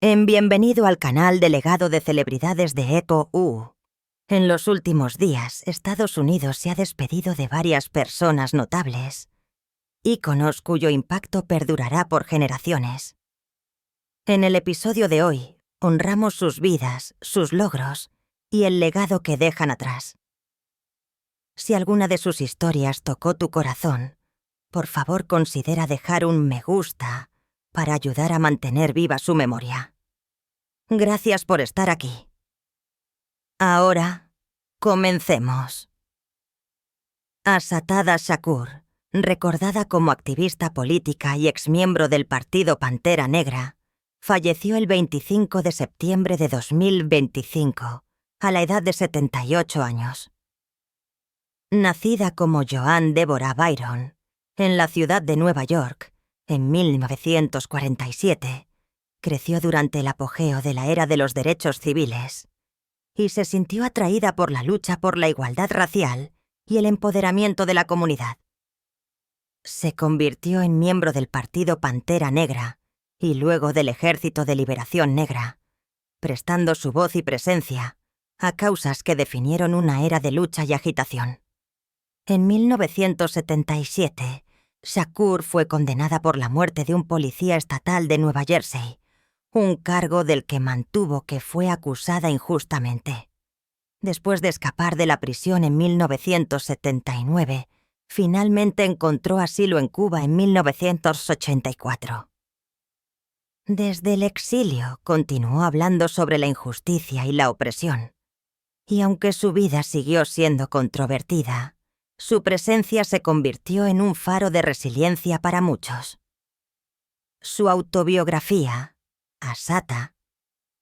Bienvenido al canal de legado de celebridades de Echo U. En los últimos días, Estados Unidos se ha despedido de varias personas notables, íconos cuyo impacto perdurará por generaciones. En el episodio de hoy, honramos sus vidas, sus logros y el legado que dejan atrás. Si alguna de sus historias tocó tu corazón, por favor considera dejar un me gusta para ayudar a mantener viva su memoria. Gracias por estar aquí. Ahora, comencemos. Assata Shakur, recordada como activista política y exmiembro del Partido Pantera Negra, falleció el 25 de septiembre de 2025, a la edad de 78 años. Nacida como Joan Deborah Byron, en la ciudad de Nueva York, en 1947, creció durante el apogeo de la era de los derechos civiles y se sintió atraída por la lucha por la igualdad racial y el empoderamiento de la comunidad. Se convirtió en miembro del Partido Pantera Negra y luego del Ejército de Liberación Negra, prestando su voz y presencia a causas que definieron una era de lucha y agitación. En 1977, Shakur fue condenada por la muerte de un policía estatal de Nueva Jersey, un cargo del que mantuvo que fue acusada injustamente. Después de escapar de la prisión en 1979, finalmente encontró asilo en Cuba en 1984. Desde el exilio continuó hablando sobre la injusticia y la opresión. Y aunque su vida siguió siendo controvertida, su presencia se convirtió en un faro de resiliencia para muchos. Su autobiografía, Assata,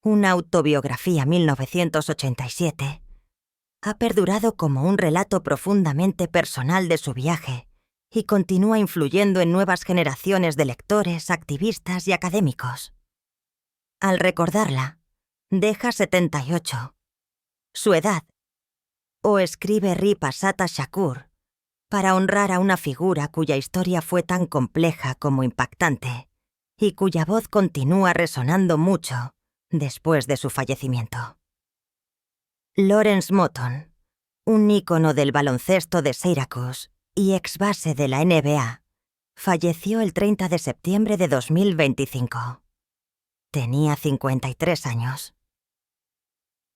una autobiografía 1987, ha perdurado como un relato profundamente personal de su viaje y continúa influyendo en nuevas generaciones de lectores, activistas y académicos. Al recordarla, deja 78, su edad, o escribe Rip Assata Shakur, para honrar a una figura cuya historia fue tan compleja como impactante y cuya voz continúa resonando mucho después de su fallecimiento. Lawrence Moton, un ícono del baloncesto de Syracuse y ex base de la NBA, falleció el 30 de septiembre de 2025. Tenía 53 años.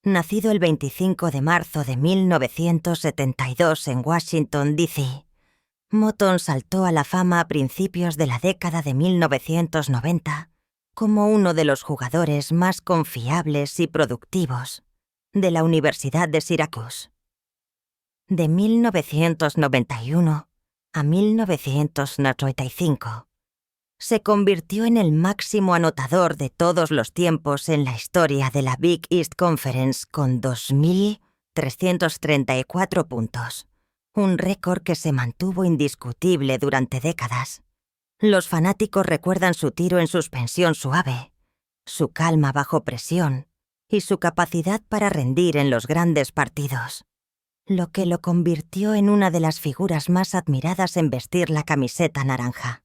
Nacido el 25 de marzo de 1972 en Washington, D.C., Moton saltó a la fama a principios de la década de 1990 como uno de los jugadores más confiables y productivos de la Universidad de Syracuse. De 1991 a 1995, se convirtió en el máximo anotador de todos los tiempos en la historia de la Big East Conference con 2.334 puntos. Un récord que se mantuvo indiscutible durante décadas. Los fanáticos recuerdan su tiro en suspensión suave, su calma bajo presión y su capacidad para rendir en los grandes partidos, lo que lo convirtió en una de las figuras más admiradas en vestir la camiseta naranja.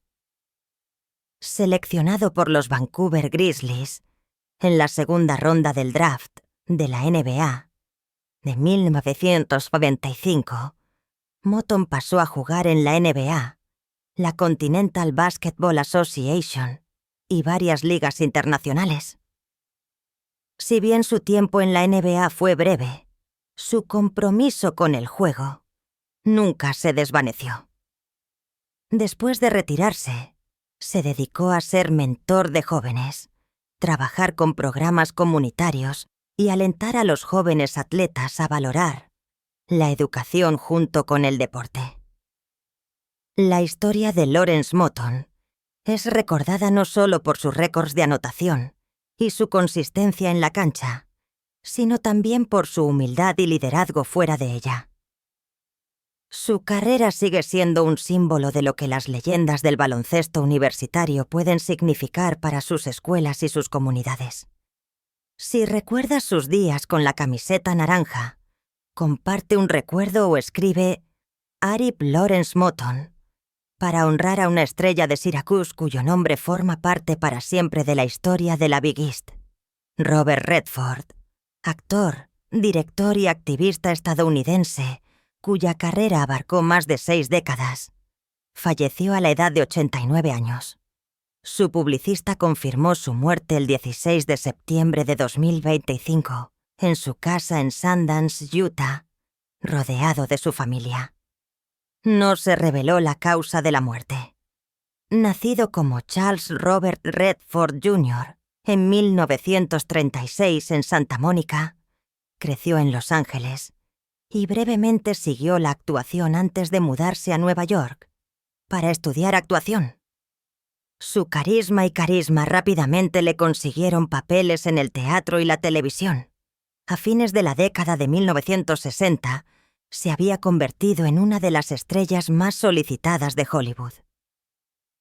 Seleccionado por los Vancouver Grizzlies en la segunda ronda del draft de la NBA de 1995, Moton pasó a jugar en la NBA, la Continental Basketball Association y varias ligas internacionales. Si bien su tiempo en la NBA fue breve, su compromiso con el juego nunca se desvaneció. Después de retirarse, se dedicó a ser mentor de jóvenes, trabajar con programas comunitarios y alentar a los jóvenes atletas a valorar la educación junto con el deporte. La historia de Lawrence Moton es recordada no solo por sus récords de anotación y su consistencia en la cancha, sino también por su humildad y liderazgo fuera de ella. Su carrera sigue siendo un símbolo de lo que las leyendas del baloncesto universitario pueden significar para sus escuelas y sus comunidades. Si recuerdas sus días con la camiseta naranja, comparte un recuerdo o escribe Arip Lawrence Moton para honrar a una estrella de Syracuse cuyo nombre forma parte para siempre de la historia de la Big East. Robert Redford, actor, director y activista estadounidense, cuya carrera abarcó más de 6 décadas, falleció a la edad de 89 años. Su publicista confirmó su muerte el 16 de septiembre de 2025 en su casa en Sundance, Utah, rodeado de su familia. No se reveló la causa de la muerte. Nacido como Charles Robert Redford Jr. en 1936 en Santa Mónica, creció en Los Ángeles y brevemente siguió la actuación antes de mudarse a Nueva York para estudiar actuación. Su carisma rápidamente le consiguieron papeles en el teatro y la televisión. A fines de la década de 1960, se había convertido en una de las estrellas más solicitadas de Hollywood.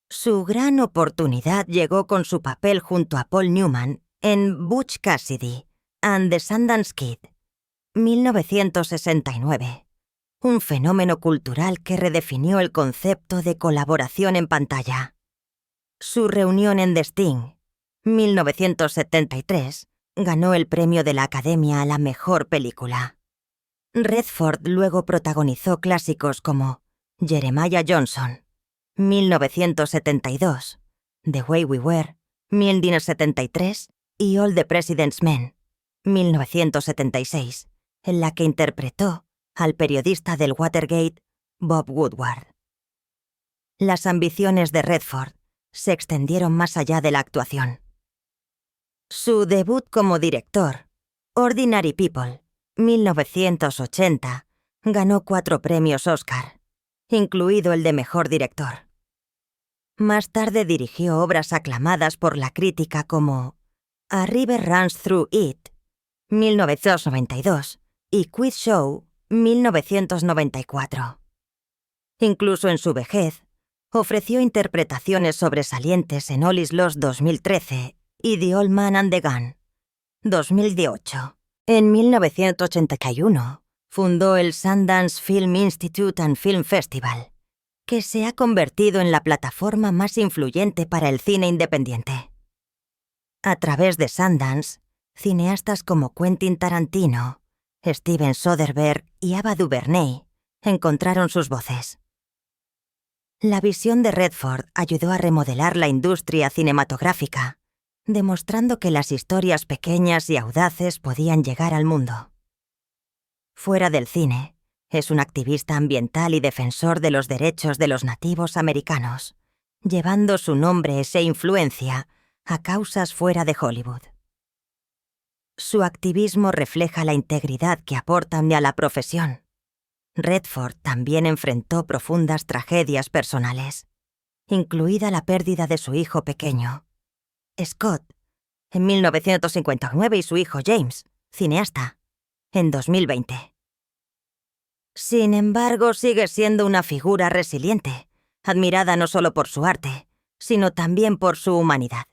Su gran oportunidad llegó con su papel junto a Paul Newman en Butch Cassidy and the Sundance Kid, 1969, un fenómeno cultural que redefinió el concepto de colaboración en pantalla. Su reunión en The Sting, 1973, ganó el premio de la Academia a la mejor película. Redford luego protagonizó clásicos como Jeremiah Johnson, 1972, The Way We Were, 1973 y All the President's Men, 1976, en la que interpretó al periodista del Watergate, Bob Woodward. Las ambiciones de Redford se extendieron más allá de la actuación. Su debut como director, Ordinary People, 1980, ganó 4 premios Oscar, incluido el de Mejor Director. Más tarde dirigió obras aclamadas por la crítica como A River Runs Through It, 1992, y Quiz Show, 1994. Incluso en su vejez, ofreció interpretaciones sobresalientes en All Is Lost 2013 y The Old Man and the Gun, 2008. En 1981, fundó el Sundance Film Institute and Film Festival, que se ha convertido en la plataforma más influyente para el cine independiente. A través de Sundance, cineastas como Quentin Tarantino, Steven Soderbergh y Ava DuVernay encontraron sus voces. La visión de Redford ayudó a remodelar la industria cinematográfica, demostrando que las historias pequeñas y audaces podían llegar al mundo. Fuera del cine, es un activista ambiental y defensor de los derechos de los nativos americanos, llevando su nombre e influencia a causas fuera de Hollywood. Su activismo refleja la integridad que aportan a la profesión. Redford también enfrentó profundas tragedias personales, incluida la pérdida de su hijo pequeño, Scott, en 1959 y su hijo James, cineasta, en 2020. Sin embargo, sigue siendo una figura resiliente, admirada no solo por su arte, sino también por su humanidad.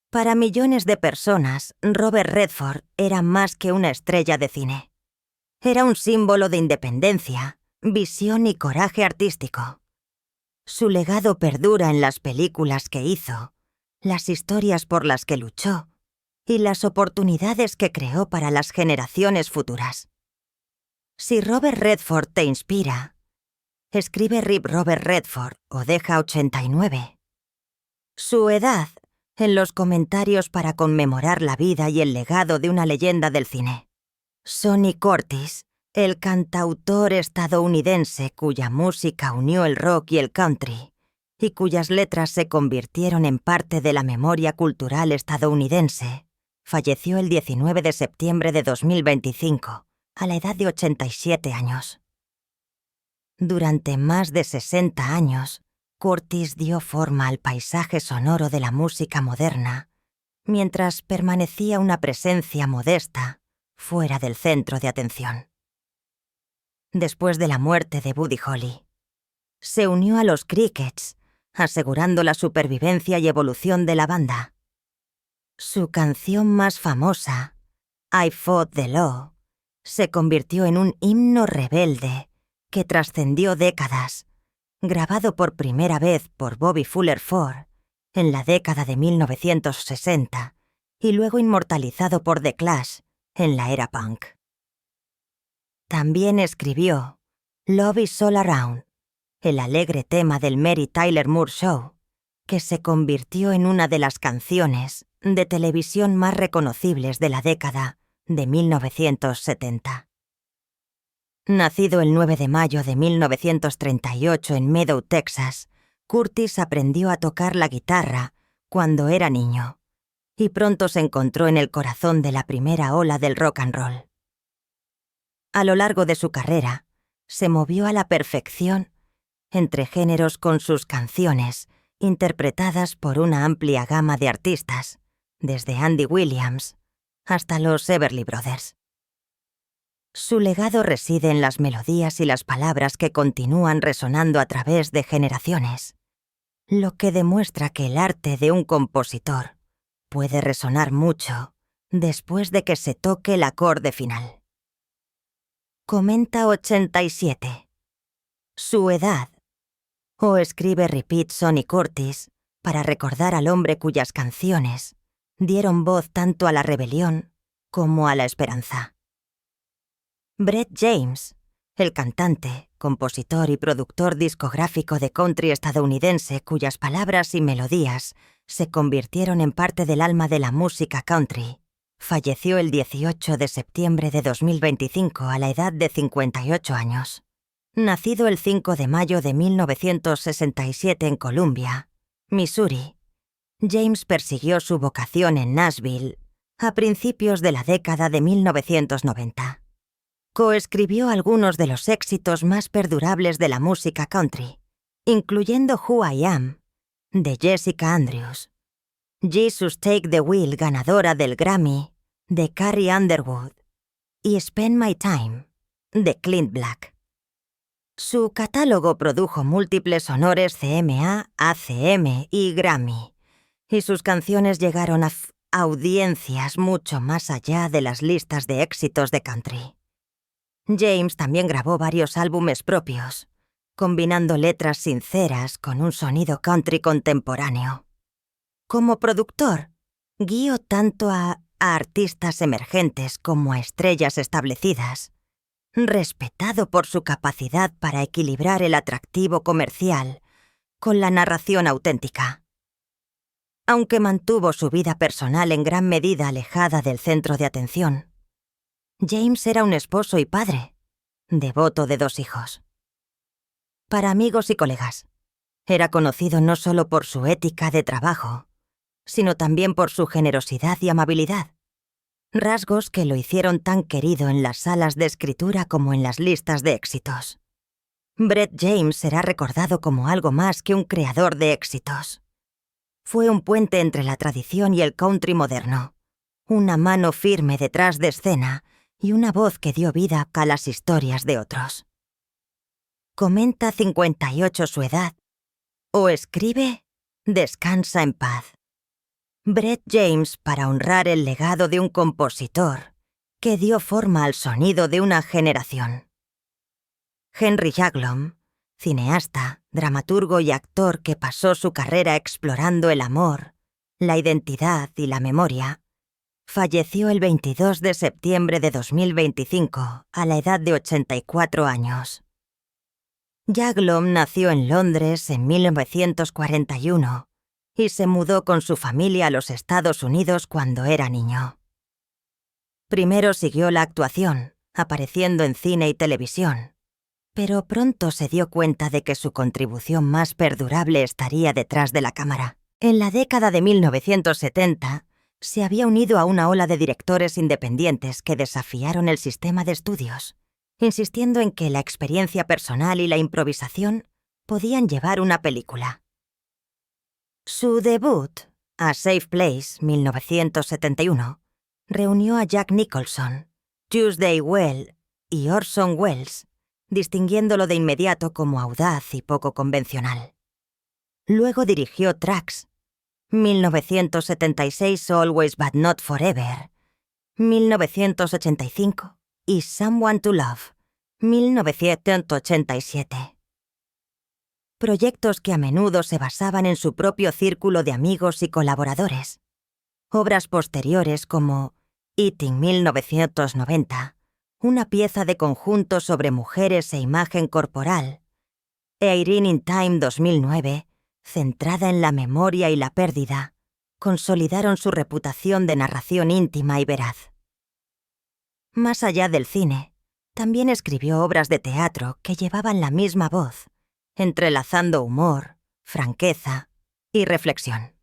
Para millones de personas, Robert Redford era más que una estrella de cine. Era un símbolo de independencia, visión y coraje artístico. Su legado perdura en las películas que hizo, las historias por las que luchó y las oportunidades que creó para las generaciones futuras. Si Robert Redford te inspira, escribe RIP Robert Redford o deja 89. Su edad en los comentarios para conmemorar la vida y el legado de una leyenda del cine. Sonny Curtis, el cantautor estadounidense cuya música unió el rock y el country, y cuyas letras se convirtieron en parte de la memoria cultural estadounidense, falleció el 19 de septiembre de 2025, a la edad de 87 años. Durante más de 60 años, Curtis dio forma al paisaje sonoro de la música moderna, mientras permanecía una presencia modesta fuera del centro de atención. Después de la muerte de Buddy Holly, se unió a los Crickets, asegurando la supervivencia y evolución de la banda. Su canción más famosa, I Fought the Law, se convirtió en un himno rebelde que trascendió décadas, grabado por primera vez por Bobby Fuller Ford en la década de 1960 y luego inmortalizado por The Clash en la era punk. También escribió Love is All Around, el alegre tema del Mary Tyler Moore Show, que se convirtió en una de las canciones de televisión más reconocibles de la década de 1970. Nacido el 9 de mayo de 1938 en Meadow, Texas, Curtis aprendió a tocar la guitarra cuando era niño y pronto se encontró en el corazón de la primera ola del rock and roll. A lo largo de su carrera, se movió a la perfección entre géneros con sus canciones, interpretadas por una amplia gama de artistas, desde Andy Williams hasta los Everly Brothers. Su legado reside en las melodías y las palabras que continúan resonando a través de generaciones, lo que demuestra que el arte de un compositor puede resonar mucho después de que se toque el acorde final. Comenta 87. Su edad. O escribe Repeat Sonny Curtis para recordar al hombre cuyas canciones dieron voz tanto a la rebelión como a la esperanza. Brett James, el cantante, compositor y productor discográfico de country estadounidense cuyas palabras y melodías se convirtieron en parte del alma de la música country, falleció el 18 de septiembre de 2025 a la edad de 58 años. Nacido el 5 de mayo de 1967 en Columbia, Missouri, James persiguió su vocación en Nashville a principios de la década de 1990. Coescribió algunos de los éxitos más perdurables de la música country, incluyendo Who I Am, de Jessica Andrews, Jesus Take the Wheel, ganadora del Grammy, de Carrie Underwood, y Spend My Time, de Clint Black. Su catálogo produjo múltiples honores CMA, ACM y Grammy, y sus canciones llegaron a audiencias mucho más allá de las listas de éxitos de country. James también grabó varios álbumes propios, combinando letras sinceras con un sonido country contemporáneo. Como productor, guió tanto a artistas emergentes como a estrellas establecidas, respetado por su capacidad para equilibrar el atractivo comercial con la narración auténtica. Aunque mantuvo su vida personal en gran medida alejada del centro de atención, James era un esposo y padre, devoto de 2 hijos. Para amigos y colegas, era conocido no solo por su ética de trabajo, sino también por su generosidad y amabilidad, rasgos que lo hicieron tan querido en las salas de escritura como en las listas de éxitos. Brett James será recordado como algo más que un creador de éxitos. Fue un puente entre la tradición y el country moderno, una mano firme detrás de escena y una voz que dio vida a las historias de otros. Comenta 58 su edad, o escribe Descansa en paz. Brett James para honrar el legado de un compositor que dio forma al sonido de una generación. Henry Jaglom, cineasta, dramaturgo y actor que pasó su carrera explorando el amor, la identidad y la memoria, falleció el 22 de septiembre de 2025 a la edad de 84 años. Jaglom nació en Londres en 1941 y se mudó con su familia a los Estados Unidos cuando era niño. Primero siguió la actuación, apareciendo en cine y televisión, pero pronto se dio cuenta de que su contribución más perdurable estaría detrás de la cámara. En la década de 1970, se había unido a una ola de directores independientes que desafiaron el sistema de estudios, insistiendo en que la experiencia personal y la improvisación podían llevar una película. Su debut, A Safe Place, 1971, reunió a Jack Nicholson, Tuesday Well y Orson Welles, distinguiéndolo de inmediato como audaz y poco convencional. Luego dirigió Tracks, 1976 Always But Not Forever, 1985 y Someone to Love, 1987. Proyectos que a menudo se basaban en su propio círculo de amigos y colaboradores. Obras posteriores como Eating 1990, una pieza de conjunto sobre mujeres e imagen corporal, e Irene in Time 2009, centrada en la memoria y la pérdida, consolidaron su reputación de narración íntima y veraz. Más allá del cine, también escribió obras de teatro que llevaban la misma voz, entrelazando humor, franqueza y reflexión.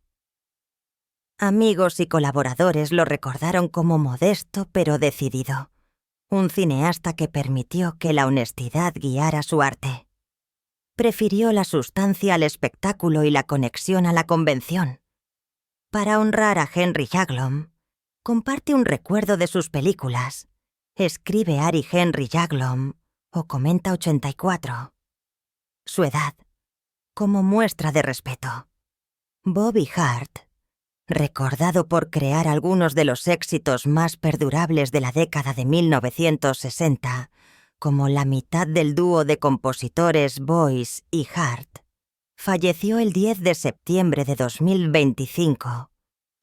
Amigos y colaboradores lo recordaron como modesto pero decidido, un cineasta que permitió que la honestidad guiara su arte. Prefirió la sustancia al espectáculo y la conexión a la convención. Para honrar a Henry Jaglom, comparte un recuerdo de sus películas. Escribe Ari Henry Jaglom o comenta 84. Su edad, como muestra de respeto. Bobby Hart, recordado por crear algunos de los éxitos más perdurables de la década de 1960, como la mitad del dúo de compositores Boyce y Hart, falleció el 10 de septiembre de 2025,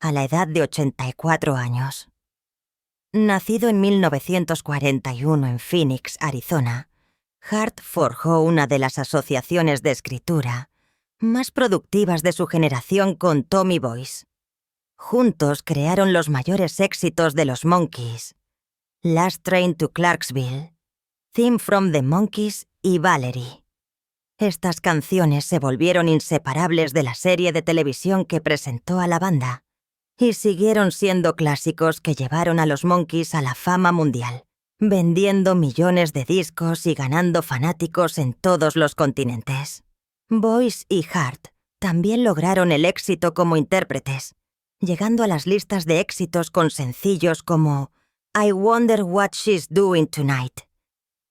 a la edad de 84 años. Nacido en 1941 en Phoenix, Arizona, Hart forjó una de las asociaciones de escritura más productivas de su generación con Tommy Boyce. Juntos crearon los mayores éxitos de los Monkees: Last Train to Clarksville, Theme from the Monkees y Valerie. Estas canciones se volvieron inseparables de la serie de televisión que presentó a la banda y siguieron siendo clásicos que llevaron a los Monkees a la fama mundial, vendiendo millones de discos y ganando fanáticos en todos los continentes. Boyce y Hart también lograron el éxito como intérpretes, llegando a las listas de éxitos con sencillos como I Wonder What She's Doing Tonight,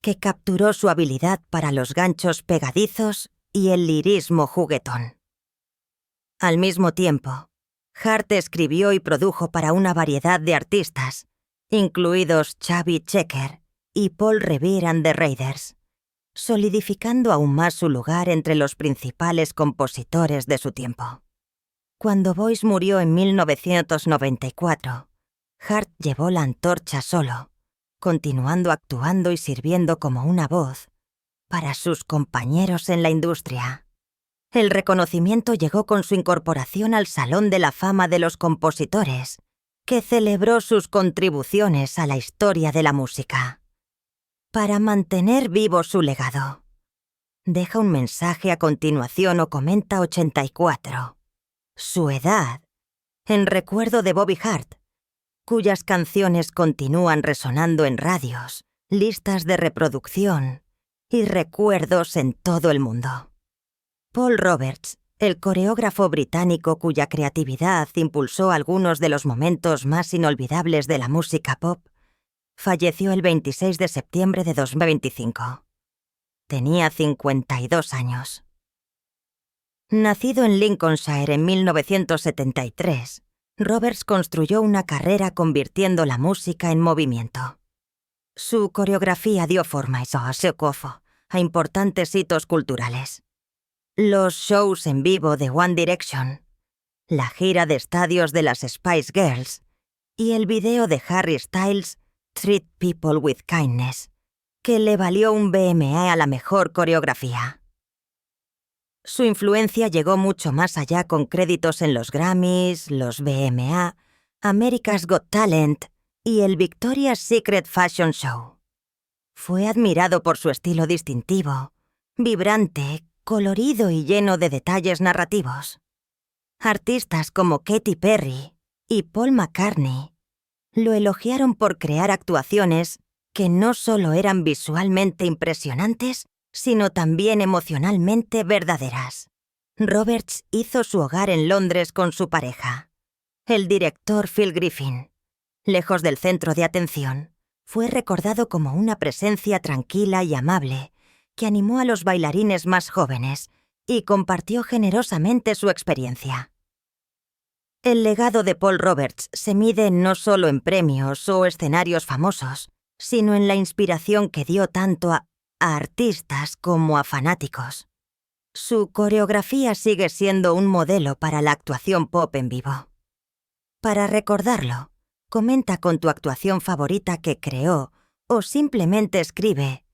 que capturó su habilidad para los ganchos pegadizos y el lirismo juguetón. Al mismo tiempo, Hart escribió y produjo para una variedad de artistas, incluidos Chubby Checker y Paul Revere and the Raiders, solidificando aún más su lugar entre los principales compositores de su tiempo. Cuando Boyce murió en 1994, Hart llevó la antorcha solo, continuando actuando y sirviendo como una voz para sus compañeros en la industria. El reconocimiento llegó con su incorporación al Salón de la Fama de los Compositores, que celebró sus contribuciones a la historia de la música. Para mantener vivo su legado, deja un mensaje a continuación o comenta 84. Su edad, en recuerdo de Bobby Hart, cuyas canciones continúan resonando en radios, listas de reproducción y recuerdos en todo el mundo. Paul Roberts, el coreógrafo británico cuya creatividad impulsó algunos de los momentos más inolvidables de la música pop, falleció el 26 de septiembre de 2025. Tenía 52 años. Nacido en Lincolnshire en 1973, Roberts construyó una carrera convirtiendo la música en movimiento. Su coreografía dio forma a importantes hitos culturales. Los shows en vivo de One Direction, la gira de estadios de las Spice Girls y el video de Harry Styles, Treat People with Kindness, que le valió un BMA a la mejor coreografía. Su influencia llegó mucho más allá, con créditos en los Grammys, los BMA, America's Got Talent y el Victoria's Secret Fashion Show. Fue admirado por su estilo distintivo, vibrante, colorido y lleno de detalles narrativos. Artistas como Katy Perry y Paul McCartney lo elogiaron por crear actuaciones que no solo eran visualmente impresionantes, sino también emocionalmente verdaderas. Roberts hizo su hogar en Londres con su pareja, el director Phil Griffin. Lejos del centro de atención, fue recordado como una presencia tranquila y amable que animó a los bailarines más jóvenes y compartió generosamente su experiencia. El legado de Paul Roberts se mide no solo en premios o escenarios famosos, sino en la inspiración que dio tanto a artistas como a fanáticos. Su coreografía sigue siendo un modelo para la actuación pop en vivo. Para recordarlo, comenta con tu actuación favorita que creó o simplemente escribe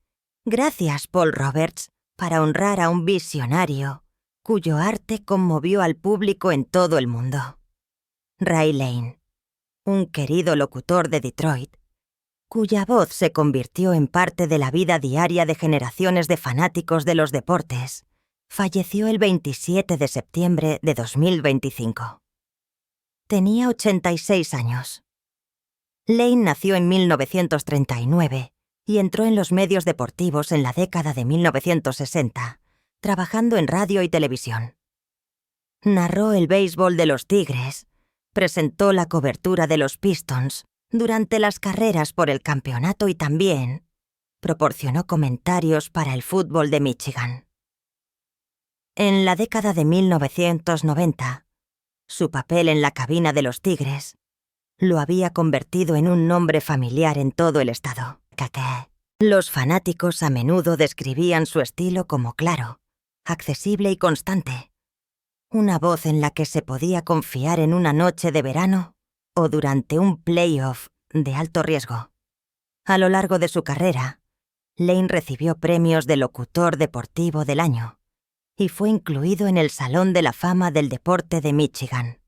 «Gracias, Paul Roberts», para honrar a un visionario cuyo arte conmovió al público en todo el mundo. Ray Lane, un querido locutor de Detroit, cuya voz se convirtió en parte de la vida diaria de generaciones de fanáticos de los deportes, falleció el 27 de septiembre de 2025. Tenía 86 años. Lane nació en 1939 y entró en los medios deportivos en la década de 1960, trabajando en radio y televisión. Narró el béisbol de los Tigres, presentó la cobertura de los Pistons durante las carreras por el campeonato y también proporcionó comentarios para el fútbol de Michigan. En la década de 1990, su papel en la cabina de los Tigres lo había convertido en un nombre familiar en todo el estado. Los fanáticos a menudo describían su estilo como claro, accesible y constante. Una voz en la que se podía confiar en una noche de verano o durante un playoff de alto riesgo. A lo largo de su carrera, Lane recibió premios de locutor deportivo del año y fue incluido en el Salón de la Fama del Deporte de Michigan.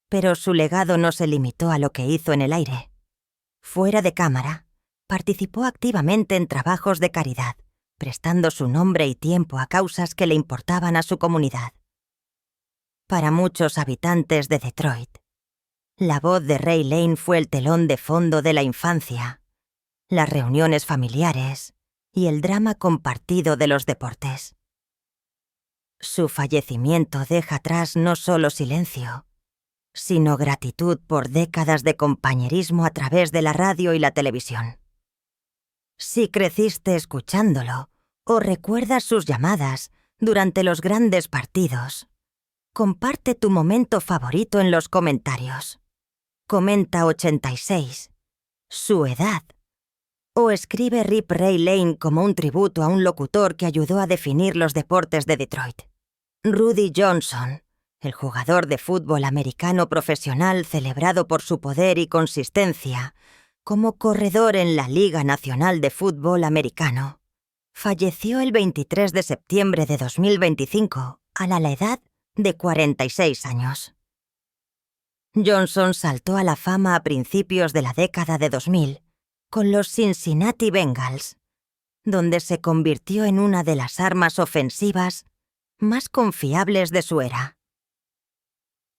Pero su legado no se limitó a lo que hizo en el aire. Fuera de cámara, participó activamente en trabajos de caridad, prestando su nombre y tiempo a causas que le importaban a su comunidad. Para muchos habitantes de Detroit, la voz de Ray Lane fue el telón de fondo de la infancia, las reuniones familiares y el drama compartido de los deportes. Su fallecimiento deja atrás no solo silencio, sino gratitud por décadas de compañerismo a través de la radio y la televisión. Si creciste escuchándolo o recuerdas sus llamadas durante los grandes partidos, comparte tu momento favorito en los comentarios. Comenta 86, su edad, o escribe Rip Ray Lane como un tributo a un locutor que ayudó a definir los deportes de Detroit. Rudy Johnson, el jugador de fútbol americano profesional celebrado por su poder y consistencia como corredor en la Liga Nacional de Fútbol Americano, falleció el 23 de septiembre de 2025 a la edad de 46 años. Johnson saltó a la fama a principios de la década de 2000 con los Cincinnati Bengals, donde se convirtió en una de las armas ofensivas más confiables de su era.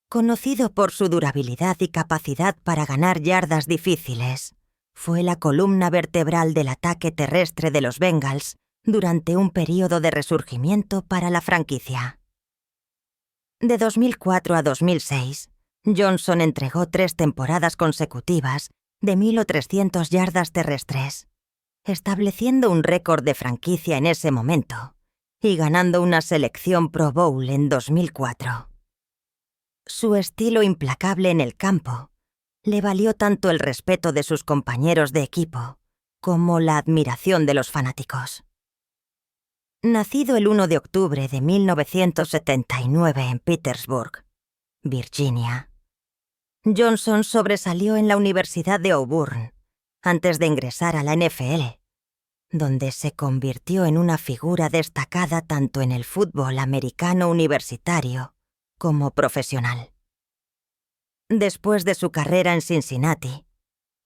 Conocido por su durabilidad y capacidad para ganar yardas difíciles, fue la columna vertebral del ataque terrestre de los Bengals durante un período de resurgimiento para la franquicia. De 2004 a 2006, Johnson entregó 3 temporadas consecutivas de 1.300 yardas terrestres, estableciendo un récord de franquicia en ese momento y ganando una selección Pro Bowl en 2004. Su estilo implacable en el campo le valió tanto el respeto de sus compañeros de equipo como la admiración de los fanáticos. Nacido el 1 de octubre de 1979 en Petersburg, Virginia, Johnson sobresalió en la Universidad de Auburn antes de ingresar a la NFL, donde se convirtió en una figura destacada tanto en el fútbol americano universitario como profesional. Después de su carrera en Cincinnati,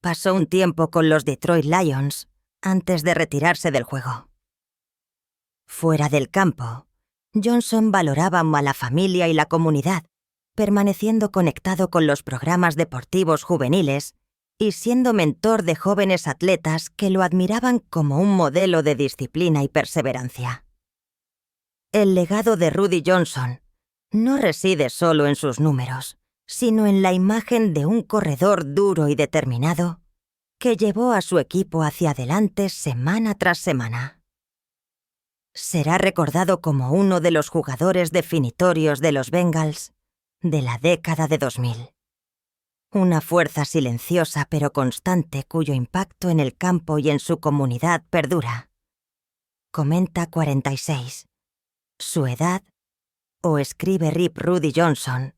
pasó un tiempo con los Detroit Lions antes de retirarse del juego. Fuera del campo, Johnson valoraba a la familia y la comunidad, permaneciendo conectado con los programas deportivos juveniles y siendo mentor de jóvenes atletas que lo admiraban como un modelo de disciplina y perseverancia. El legado de Rudy Johnson no reside solo en sus números, sino en la imagen de un corredor duro y determinado que llevó a su equipo hacia adelante semana tras semana. Será recordado como uno de los jugadores definitorios de los Bengals de la década de 2000. Una fuerza silenciosa pero constante cuyo impacto en el campo y en su comunidad perdura. Comenta 46. Su edad, o escribe Rip Rudy Johnson,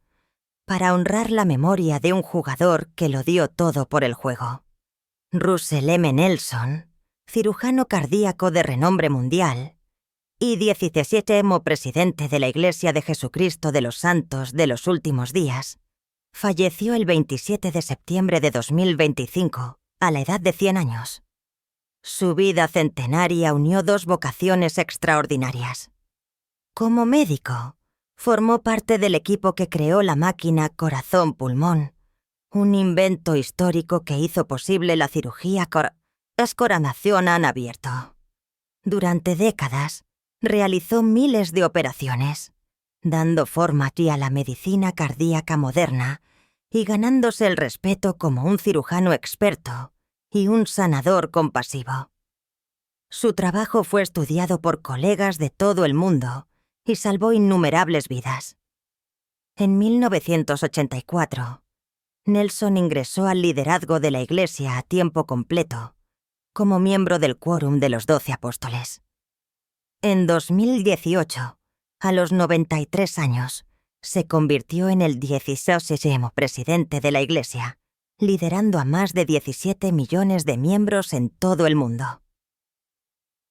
para honrar la memoria de un jugador que lo dio todo por el juego. Russell M. Nelson, cirujano cardíaco de renombre mundial y 17º presidente de la Iglesia de Jesucristo de los Santos de los Últimos Días, falleció el 27 de septiembre de 2025, a la edad de 100 años. Su vida centenaria unió dos vocaciones extraordinarias. Como médico, formó parte del equipo que creó la máquina corazón-pulmón, un invento histórico que hizo posible la cirugía coronación en abierto. Durante décadas, realizó miles de operaciones, dando forma a la medicina cardíaca moderna y ganándose el respeto como un cirujano experto y un sanador compasivo. Su trabajo fue estudiado por colegas de todo el mundo y salvó innumerables vidas. En 1984, Nelson ingresó al liderazgo de la Iglesia a tiempo completo, como miembro del Quórum de los 12 Apóstoles. En 2018, a los 93 años, se convirtió en el 16º presidente de la Iglesia, liderando a más de 17 millones de miembros en todo el mundo.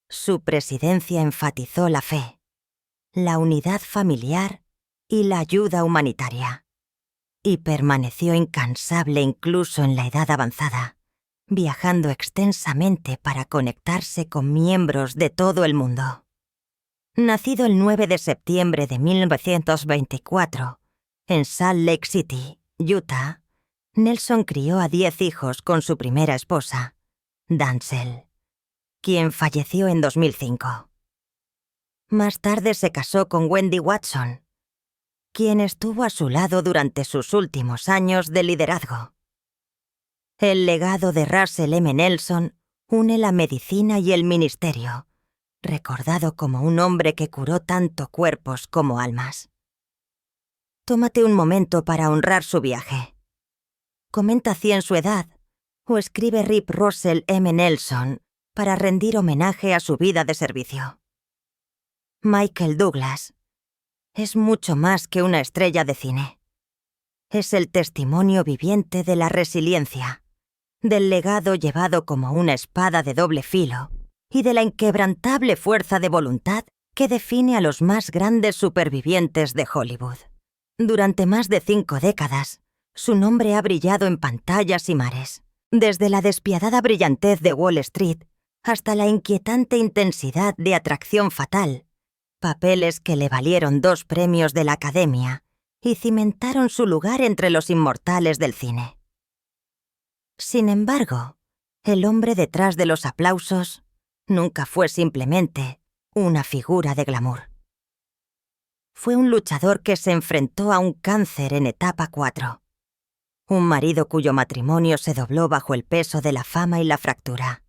Su presidencia enfatizó la fe, la unidad familiar y la ayuda humanitaria, y permaneció incansable incluso en la edad avanzada, viajando extensamente para conectarse con miembros de todo el mundo. Nacido el 9 de septiembre de 1924, en Salt Lake City, Utah, Nelson crió a 10 hijos con su primera esposa, Dancel, quien falleció en 2005. Más tarde se casó con Wendy Watson, quien estuvo a su lado durante sus últimos años de liderazgo. El legado de Russell M. Nelson une la medicina y el ministerio, recordado como un hombre que curó tanto cuerpos como almas. Tómate un momento para honrar su viaje. Comenta si en su edad o escribe RIP Russell M. Nelson para rendir homenaje a su vida de servicio. Michael Douglas es mucho más que una estrella de cine. Es el testimonio viviente de la resiliencia, del legado llevado como una espada de doble filo y de la inquebrantable fuerza de voluntad que define a los más grandes supervivientes de Hollywood. Durante más de 5 décadas, su nombre ha brillado en pantallas y mares, desde la despiadada brillantez de Wall Street hasta la inquietante intensidad de Atracción Fatal, papeles que le valieron 2 premios de la Academia y cimentaron su lugar entre los inmortales del cine. Sin embargo, el hombre detrás de los aplausos nunca fue simplemente una figura de glamour. Fue un luchador que se enfrentó a un cáncer en etapa 4. Un marido cuyo matrimonio se dobló bajo el peso de la fama y la fractura.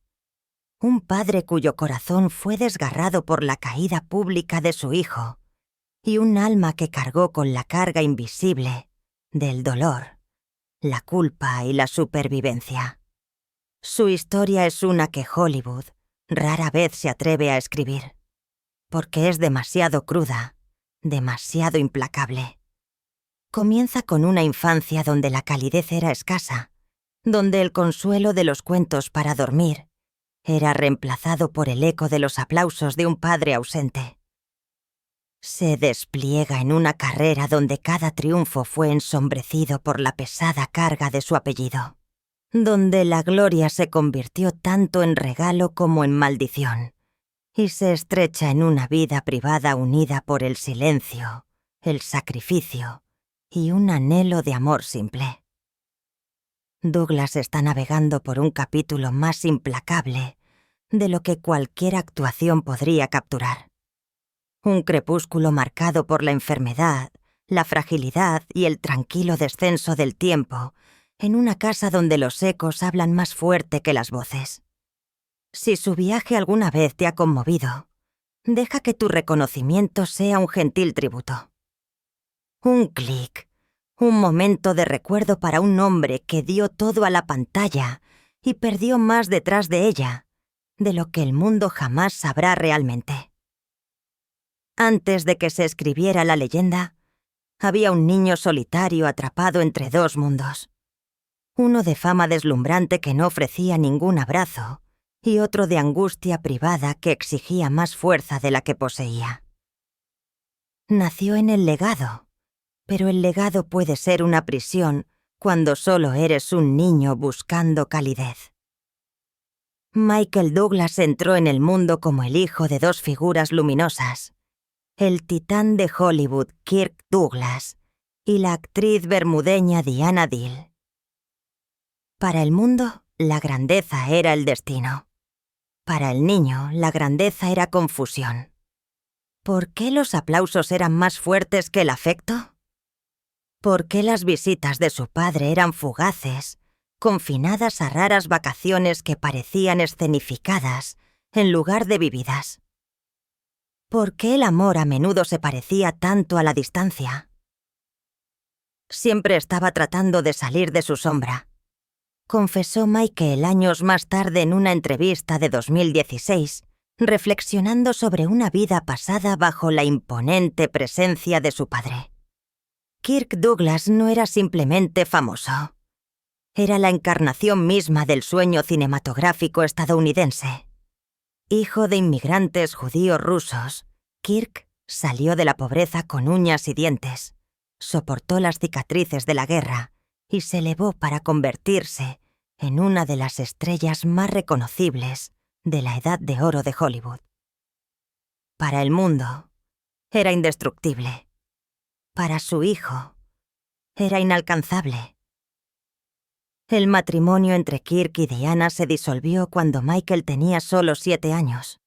Un padre cuyo corazón fue desgarrado por la caída pública de su hijo. Y un alma que cargó con la carga invisible del dolor, la culpa y la supervivencia. Su historia es una que Hollywood rara vez se atreve a escribir, porque es demasiado cruda, demasiado implacable. Comienza con una infancia donde la calidez era escasa, donde el consuelo de los cuentos para dormir era reemplazado por el eco de los aplausos de un padre ausente. Se despliega en una carrera donde cada triunfo fue ensombrecido por la pesada carga de su apellido, donde la gloria se convirtió tanto en regalo como en maldición, y se estrecha en una vida privada unida por el silencio, el sacrificio y un anhelo de amor simple. Douglas está navegando por un capítulo más implacable de lo que cualquier actuación podría capturar. Un crepúsculo marcado por la enfermedad, la fragilidad y el tranquilo descenso del tiempo, en una casa donde los ecos hablan más fuerte que las voces. Si su viaje alguna vez te ha conmovido, deja que tu reconocimiento sea un gentil tributo. Un clic, un momento de recuerdo para un hombre que dio todo a la pantalla y perdió más detrás de ella, de lo que el mundo jamás sabrá realmente. Antes de que se escribiera la leyenda, había un niño solitario atrapado entre dos mundos. Uno de fama deslumbrante que no ofrecía ningún abrazo y otro de angustia privada que exigía más fuerza de la que poseía. Nació en el legado, pero el legado puede ser una prisión cuando solo eres un niño buscando calidez. Michael Douglas entró en el mundo como el hijo de dos figuras luminosas, el titán de Hollywood Kirk Douglas y la actriz bermudeña Diana Dill. Para el mundo, la grandeza era el destino. Para el niño, la grandeza era confusión. ¿Por qué los aplausos eran más fuertes que el afecto? ¿Por qué las visitas de su padre eran fugaces, confinadas a raras vacaciones que parecían escenificadas en lugar de vividas? ¿Por qué el amor a menudo se parecía tanto a la distancia? Siempre estaba tratando de salir de su sombra, confesó Michael años más tarde en una entrevista de 2016, reflexionando sobre una vida pasada bajo la imponente presencia de su padre. Kirk Douglas no era simplemente famoso. Era la encarnación misma del sueño cinematográfico estadounidense. Hijo de inmigrantes judíos rusos, Kirk salió de la pobreza con uñas y dientes, soportó las cicatrices de la guerra y se elevó para convertirse en una de las estrellas más reconocibles de la edad de oro de Hollywood. Para el mundo, era indestructible. Para su hijo, era inalcanzable. El matrimonio entre Kirk y Diana se disolvió cuando Michael tenía solo 7 años.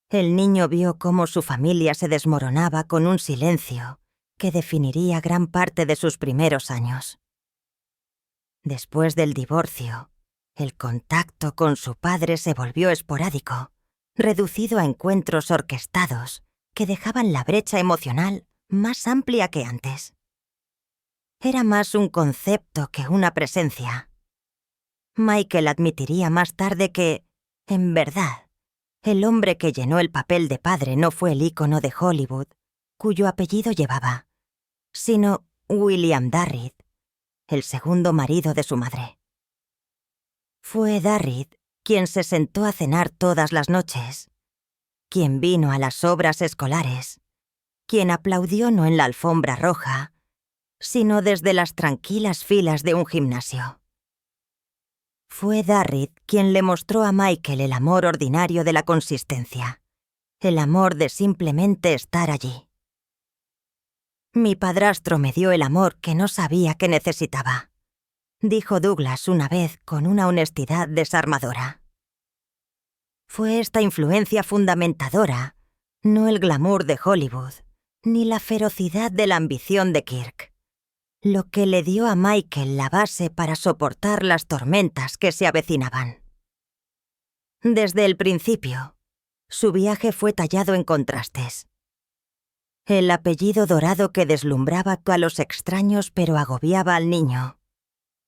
El niño vio cómo su familia se desmoronaba con un silencio que definiría gran parte de sus primeros años. Después del divorcio, el contacto con su padre se volvió esporádico, reducido a encuentros orquestados que dejaban la brecha emocional más amplia que antes. Era más un concepto que una presencia. Michael admitiría más tarde que, en verdad, el hombre que llenó el papel de padre no fue el ícono de Hollywood, cuyo apellido llevaba, sino William Darrid, el segundo marido de su madre. Fue Darrid quien se sentó a cenar todas las noches, quien vino a las obras escolares, quien aplaudió no en la alfombra roja, sino desde las tranquilas filas de un gimnasio. Fue Darrid quien le mostró a Michael el amor ordinario de la consistencia, el amor de simplemente estar allí. «Mi padrastro me dio el amor que no sabía que necesitaba», dijo Douglas una vez con una honestidad desarmadora. Fue esta influencia fundamentadora, no el glamour de Hollywood, ni la ferocidad de la ambición de Kirk, lo que le dio a Michael la base para soportar las tormentas que se avecinaban. Desde el principio, su viaje fue tallado en contrastes. El apellido dorado que deslumbraba a los extraños pero agobiaba al niño.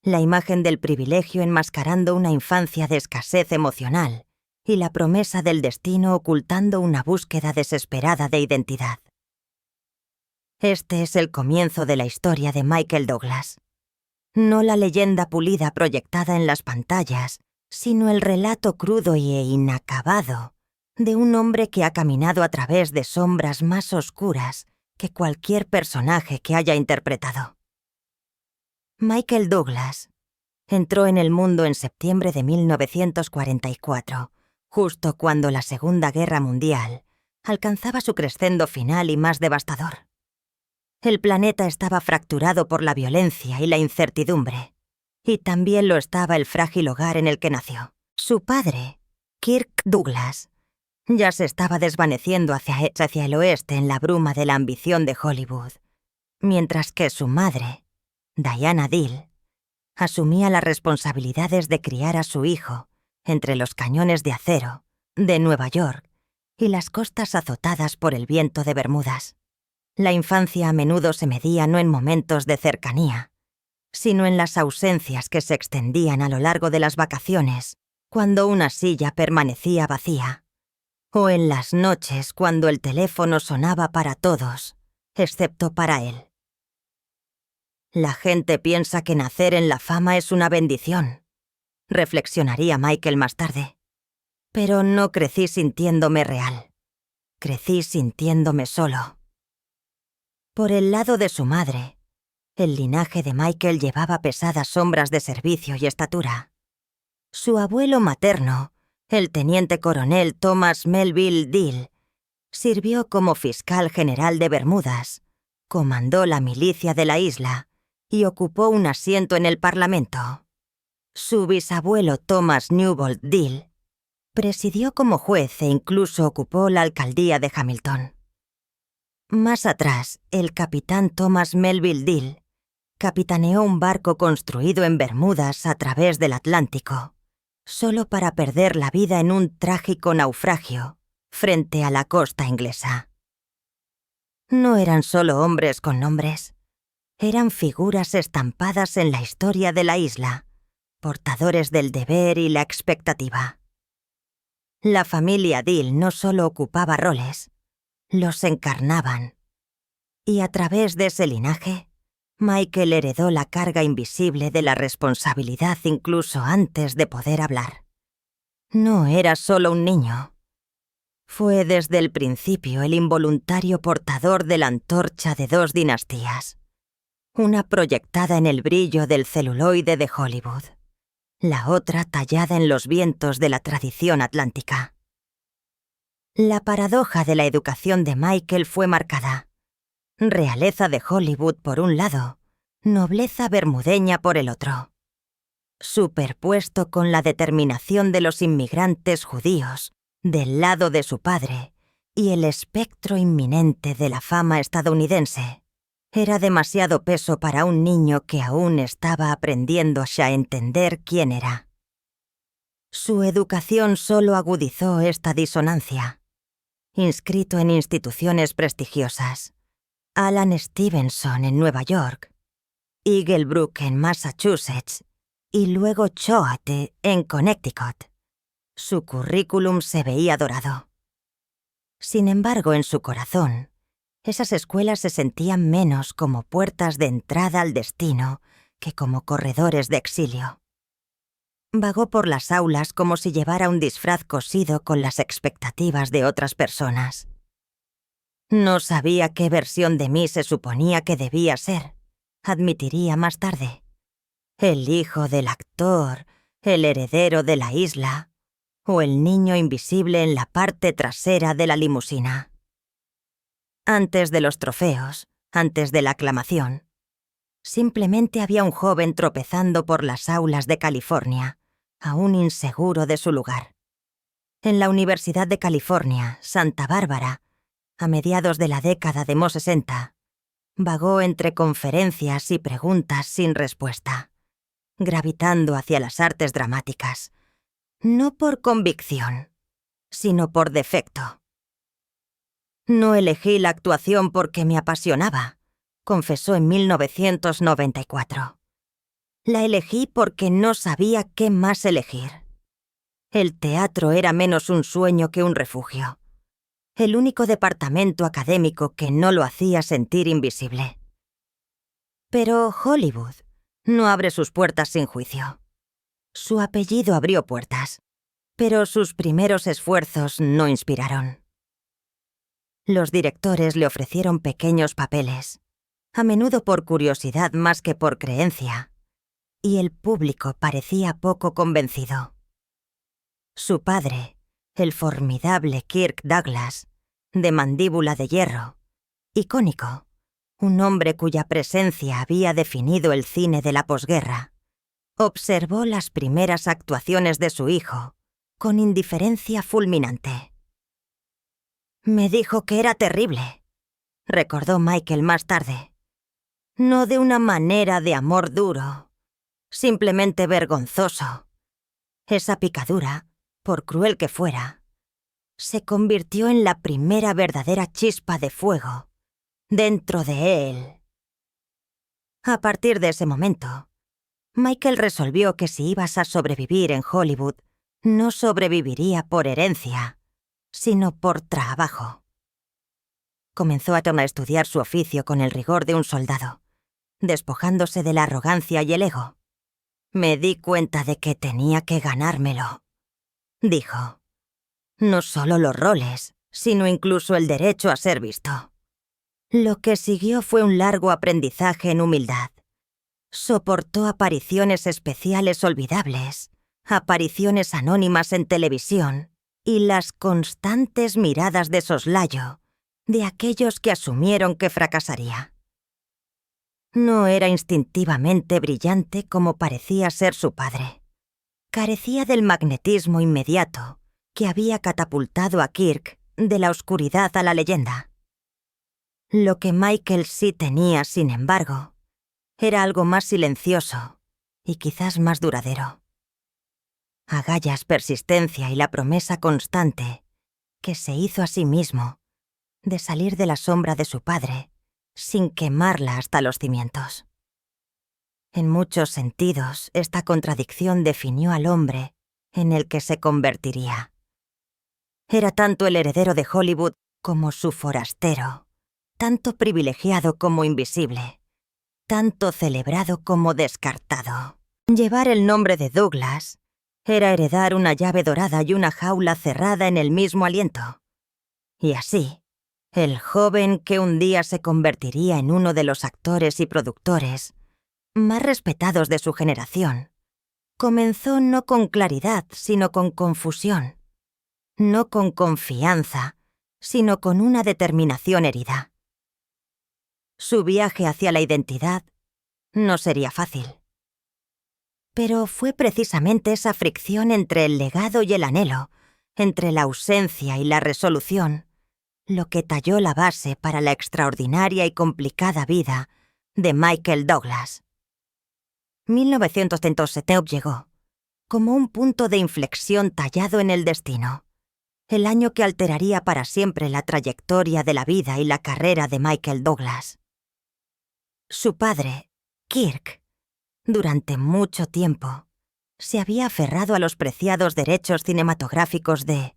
La imagen del privilegio enmascarando una infancia de escasez emocional y la promesa del destino ocultando una búsqueda desesperada de identidad. Este es el comienzo de la historia de Michael Douglas. No la leyenda pulida proyectada en las pantallas, sino el relato crudo e inacabado de un hombre que ha caminado a través de sombras más oscuras que cualquier personaje que haya interpretado. Michael Douglas entró en el mundo en septiembre de 1944, justo cuando la Segunda Guerra Mundial alcanzaba su crescendo final y más devastador. El planeta estaba fracturado por la violencia y la incertidumbre, y también lo estaba el frágil hogar en el que nació. Su padre, Kirk Douglas, ya se estaba desvaneciendo hacia el oeste en la bruma de la ambición de Hollywood, mientras que su madre, Diana Dill, asumía las responsabilidades de criar a su hijo entre los cañones de acero de Nueva York y las costas azotadas por el viento de Bermudas. La infancia a menudo se medía no en momentos de cercanía, sino en las ausencias que se extendían a lo largo de las vacaciones, cuando una silla permanecía vacía, o en las noches cuando el teléfono sonaba para todos, excepto para él. La gente piensa que nacer en la fama es una bendición, reflexionaría Michael más tarde. Pero no crecí sintiéndome real. Crecí sintiéndome solo. Por el lado de su madre, el linaje de Michael llevaba pesadas sombras de servicio y estatura. Su abuelo materno, el teniente coronel Thomas Melville Deal, sirvió como fiscal general de Bermudas, comandó la milicia de la isla y ocupó un asiento en el Parlamento. Su bisabuelo Thomas Newbold Deal presidió como juez e incluso ocupó la alcaldía de Hamilton. Más atrás, el capitán Thomas Melville Deal capitaneó un barco construido en Bermudas a través del Atlántico, solo para perder la vida en un trágico naufragio frente a la costa inglesa. No eran solo hombres con nombres, eran figuras estampadas en la historia de la isla, portadores del deber y la expectativa. La familia Deal no solo ocupaba roles, los encarnaban. Y a través de ese linaje, Michael heredó la carga invisible de la responsabilidad incluso antes de poder hablar. No era solo un niño. Fue desde el principio el involuntario portador de la antorcha de 2 dinastías. Una proyectada en el brillo del celuloide de Hollywood, la otra tallada en los vientos de la tradición atlántica. La paradoja de la educación de Michael fue marcada. Realeza de Hollywood por un lado, nobleza bermudeña por el otro. Superpuesto con la determinación de los inmigrantes judíos del lado de su padre y el espectro inminente de la fama estadounidense, era demasiado peso para un niño que aún estaba aprendiendo a entender quién era. Su educación solo agudizó esta disonancia. Inscrito en instituciones prestigiosas, Alan Stevenson en Nueva York, Eagle Brook en Massachusetts y luego Choate en Connecticut, su currículum se veía dorado. Sin embargo, en su corazón, esas escuelas se sentían menos como puertas de entrada al destino que como corredores de exilio. Vagó por las aulas como si llevara un disfraz cosido con las expectativas de otras personas. No sabía qué versión de mí se suponía que debía ser, admitiría más tarde. El hijo del actor, el heredero de la isla, o el niño invisible en la parte trasera de la limusina. Antes de los trofeos, antes de la aclamación, simplemente había un joven tropezando por las aulas de California, aún inseguro de su lugar. En la Universidad de California, Santa Bárbara, a mediados de la década de los 60, vagó entre conferencias y preguntas sin respuesta, gravitando hacia las artes dramáticas, no por convicción, sino por defecto. No elegí la actuación porque me apasionaba, confesó en 1994. La elegí porque no sabía qué más elegir. El teatro era menos un sueño que un refugio. El único departamento académico que no lo hacía sentir invisible. Pero Hollywood no abre sus puertas sin juicio. Su apellido abrió puertas, pero sus primeros esfuerzos no inspiraron. Los directores le ofrecieron pequeños papeles, a menudo por curiosidad más que por creencia, y el público parecía poco convencido. Su padre, el formidable Kirk Douglas, de mandíbula de hierro, icónico, un hombre cuya presencia había definido el cine de la posguerra, observó las primeras actuaciones de su hijo con indiferencia fulminante. Me dijo que era terrible, recordó Michael más tarde. No de una manera de amor duro, simplemente vergonzoso. Esa picadura, por cruel que fuera, se convirtió en la primera verdadera chispa de fuego dentro de él. A partir de ese momento, Michael resolvió que si ibas a sobrevivir en Hollywood, no sobreviviría por herencia, sino por trabajo. Comenzó a estudiar su oficio con el rigor de un soldado, despojándose de la arrogancia y el ego. Me di cuenta de que tenía que ganármelo, dijo. No solo los roles, sino incluso el derecho a ser visto. Lo que siguió fue un largo aprendizaje en humildad. Soportó apariciones especiales olvidables, apariciones anónimas en televisión y las constantes miradas de soslayo de aquellos que asumieron que fracasaría. No era instintivamente brillante como parecía ser su padre. Carecía del magnetismo inmediato que había catapultado a Kirk de la oscuridad a la leyenda. Lo que Michael sí tenía, sin embargo, era algo más silencioso y quizás más duradero. Agallas, persistencia y la promesa constante que se hizo a sí mismo de salir de la sombra de su padre sin quemarla hasta los cimientos. En muchos sentidos, esta contradicción definió al hombre en el que se convertiría. Era tanto el heredero de Hollywood como su forastero, tanto privilegiado como invisible, tanto celebrado como descartado. Llevar el nombre de Douglas era heredar una llave dorada y una jaula cerrada en el mismo aliento. Y así, el joven que un día se convertiría en uno de los actores y productores más respetados de su generación, comenzó no con claridad, sino con confusión, no con confianza, sino con una determinación herida. Su viaje hacia la identidad no sería fácil. Pero fue precisamente esa fricción entre el legado y el anhelo, entre la ausencia y la resolución, lo que talló la base para la extraordinaria y complicada vida de Michael Douglas. 1937 llegó, como un punto de inflexión tallado en el destino, el año que alteraría para siempre la trayectoria de la vida y la carrera de Michael Douglas. Su padre, Kirk, durante mucho tiempo, se había aferrado a los preciados derechos cinematográficos de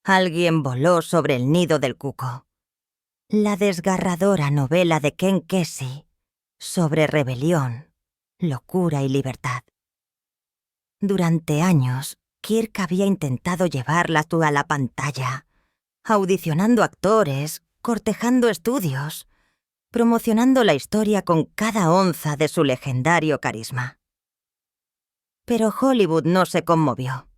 Alguien voló sobre el nido del cuco, la desgarradora novela de Ken Kesey sobre rebelión, locura y libertad. Durante años, Kirk había intentado llevarla a la pantalla, audicionando actores, cortejando estudios, promocionando la historia con cada onza de su legendario carisma. Pero Hollywood no se conmovió.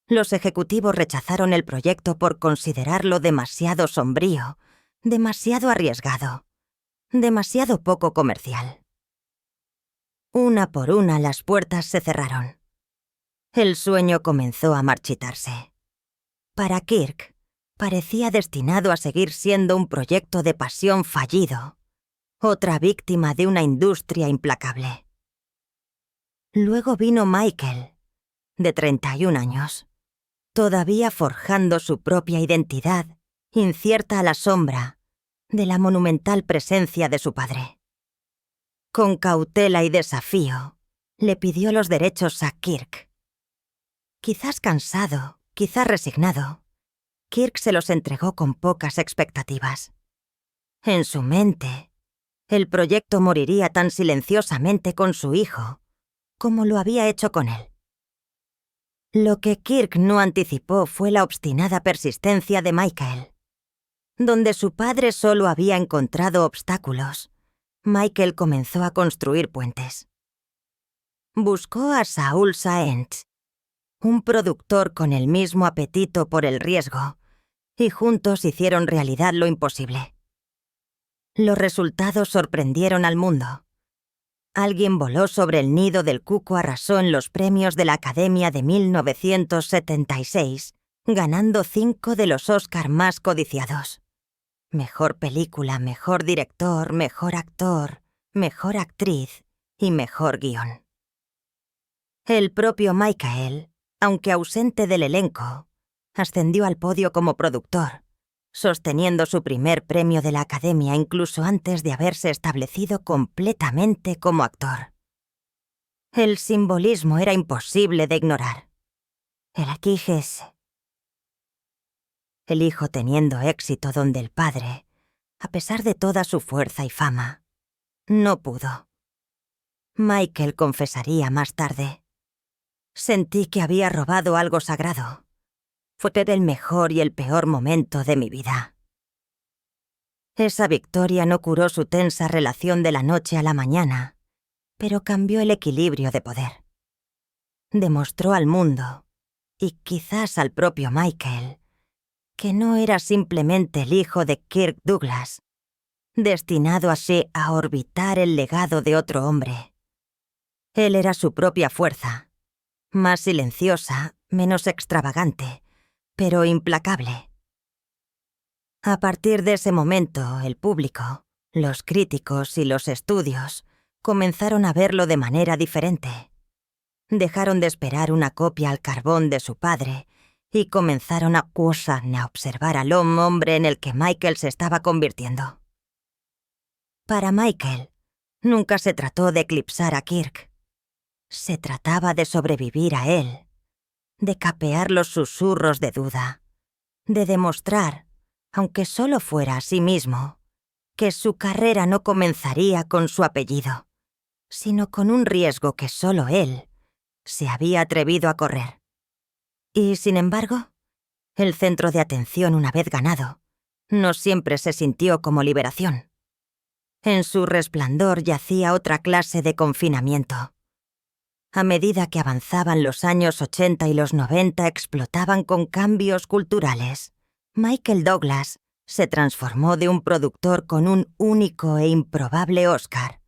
Los ejecutivos rechazaron el proyecto por considerarlo demasiado sombrío, demasiado arriesgado, demasiado poco comercial. Una por una las puertas se cerraron. El sueño comenzó a marchitarse. Para Kirk, parecía destinado a seguir siendo un proyecto de pasión fallido, otra víctima de una industria implacable. Luego vino Michael, de 31 años, todavía forjando su propia identidad, incierta a la sombra de la monumental presencia de su padre. Con cautela y desafío, le pidió los derechos a Kirk. Quizás cansado, quizás resignado, Kirk se los entregó con pocas expectativas. En su mente, el proyecto moriría tan silenciosamente con su hijo como lo había hecho con él. Lo que Kirk no anticipó fue la obstinada persistencia de Michael. Donde su padre solo había encontrado obstáculos, Michael comenzó a construir puentes. Buscó a Saul Saenz, un productor con el mismo apetito por el riesgo, y juntos hicieron realidad lo imposible. Los resultados sorprendieron al mundo. Alguien voló sobre el nido del cuco arrasó en los premios de la Academia de 1976, ganando 5 de los Oscar más codiciados. Mejor película, mejor director, mejor actor, mejor actriz y mejor guión. El propio Michael, aunque ausente del elenco, ascendió al podio como productor, sosteniendo su primer premio de la Academia incluso antes de haberse establecido completamente como actor. El simbolismo era imposible de ignorar. El hijo teniendo éxito donde el padre, a pesar de toda su fuerza y fama, no pudo. Michael confesaría más tarde. Sentí que había robado algo sagrado. Fue el mejor y el peor momento de mi vida. Esa victoria no curó su tensa relación de la noche a la mañana, pero cambió el equilibrio de poder. Demostró al mundo, y quizás al propio Michael, que no era simplemente el hijo de Kirk Douglas, destinado así a orbitar el legado de otro hombre. Él era su propia fuerza, más silenciosa, menos extravagante, pero implacable. A partir de ese momento, el público, los críticos y los estudios comenzaron a verlo de manera diferente. Dejaron de esperar una copia al carbón de su padre y comenzaron a observar al hombre en el que Michael se estaba convirtiendo. Para Michael, nunca se trató de eclipsar a Kirk. Se trataba de sobrevivir a él, de capear los susurros de duda, de demostrar, aunque solo fuera a sí mismo, que su carrera no comenzaría con su apellido, sino con un riesgo que solo él se había atrevido a correr. Y, sin embargo, el centro de atención una vez ganado, no siempre se sintió como liberación. En su resplandor yacía otra clase de confinamiento. A medida que avanzaban los años 80 y los 90 explotaban con cambios culturales, Michael Douglas se transformó de un productor con un único e improbable Oscar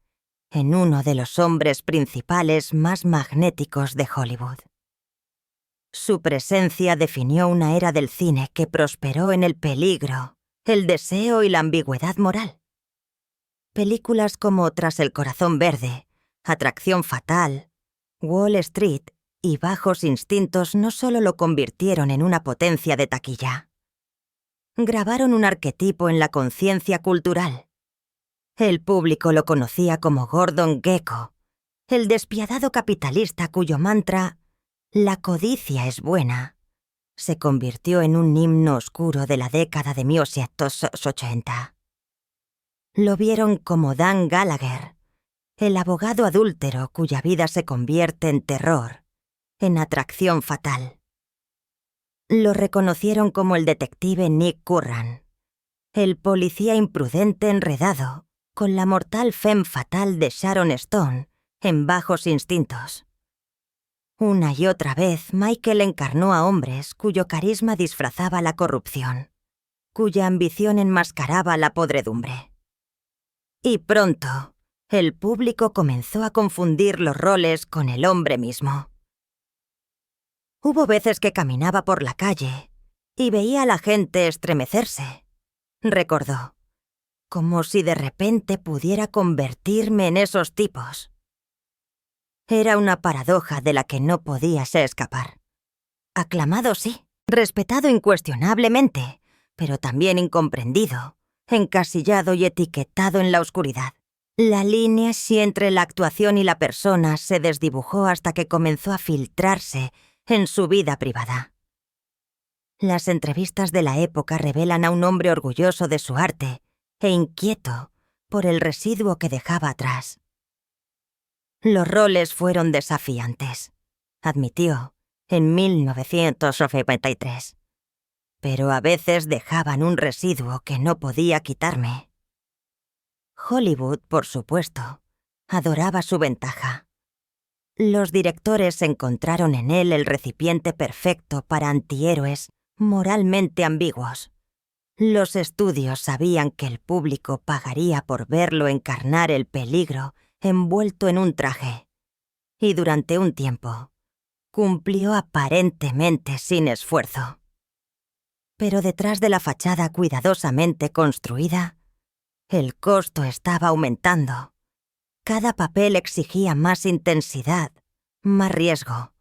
en uno de los hombres principales más magnéticos de Hollywood. Su presencia definió una era del cine que prosperó en el peligro, el deseo y la ambigüedad moral. Películas como Tras el corazón verde, Atracción fatal, Wall Street y Bajos instintos no solo lo convirtieron en una potencia de taquilla. Grabaron un arquetipo en la conciencia cultural. El público lo conocía como Gordon Gekko, el despiadado capitalista cuyo mantra «La codicia es buena» se convirtió en un himno oscuro de la década de 1880. Lo vieron como Dan Gallagher, el abogado adúltero cuya vida se convierte en terror, en atracción fatal. Lo reconocieron como el detective Nick Curran, el policía imprudente enredado con la mortal femme fatal de Sharon Stone en Bajos instintos. Una y otra vez, Michael encarnó a hombres cuyo carisma disfrazaba la corrupción, cuya ambición enmascaraba la podredumbre. Y pronto, el público comenzó a confundir los roles con el hombre mismo. Hubo veces que caminaba por la calle y veía a la gente estremecerse, recordó, como si de repente pudiera convertirme en esos tipos. Era una paradoja de la que no podíase escapar. Aclamado sí, respetado incuestionablemente, pero también incomprendido, encasillado y etiquetado en la oscuridad. La línea entre la actuación y la persona se desdibujó hasta que comenzó a filtrarse en su vida privada. Las entrevistas de la época revelan a un hombre orgulloso de su arte e inquieto por el residuo que dejaba atrás. Los roles fueron desafiantes, admitió en 1993, pero a veces dejaban un residuo que no podía quitarme. Hollywood, por supuesto, adoraba su ventaja. Los directores encontraron en él el recipiente perfecto para antihéroes moralmente ambiguos. Los estudios sabían que el público pagaría por verlo encarnar el peligro envuelto en un traje, y durante un tiempo cumplió aparentemente sin esfuerzo. Pero detrás de la fachada cuidadosamente construida, el costo estaba aumentando. Cada papel exigía más intensidad, más riesgo,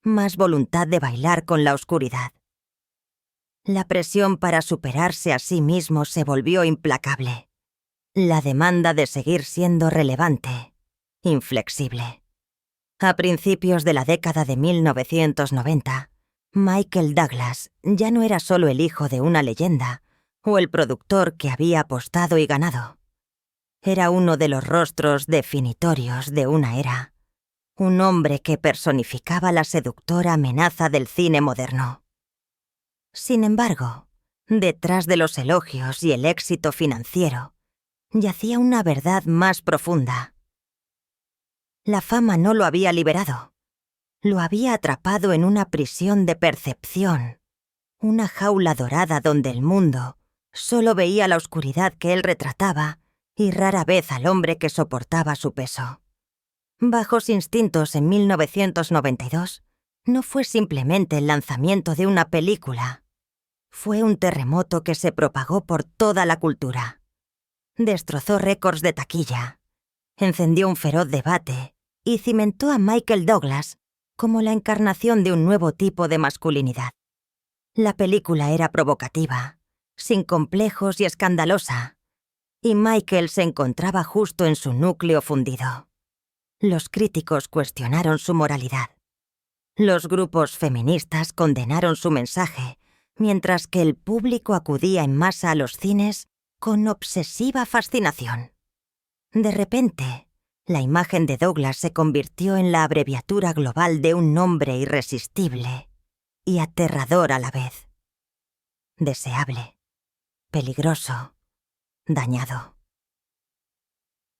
más voluntad de bailar con la oscuridad. La presión para superarse a sí mismo se volvió implacable. La demanda de seguir siendo relevante, inflexible. A principios de la década de 1990, Michael Douglas ya no era solo el hijo de una leyenda o el productor que había apostado y ganado. Era uno de los rostros definitorios de una era. Un hombre que personificaba la seductora amenaza del cine moderno. Sin embargo, detrás de los elogios y el éxito financiero, yacía una verdad más profunda. La fama no lo había liberado. Lo había atrapado en una prisión de percepción, una jaula dorada donde el mundo solo veía la oscuridad que él retrataba y rara vez al hombre que soportaba su peso. Bajos Instintos en 1992 no fue simplemente el lanzamiento de una película. Fue un terremoto que se propagó por toda la cultura. Destrozó récords de taquilla, encendió un feroz debate y cimentó a Michael Douglas como la encarnación de un nuevo tipo de masculinidad. La película era provocativa, sin complejos y escandalosa, y Michael se encontraba justo en su núcleo fundido. Los críticos cuestionaron su moralidad. Los grupos feministas condenaron su mensaje, mientras que el público acudía en masa a los cines con obsesiva fascinación. De repente, la imagen de Douglas se convirtió en la abreviatura global de un nombre irresistible y aterrador a la vez. Deseable, peligroso, dañado.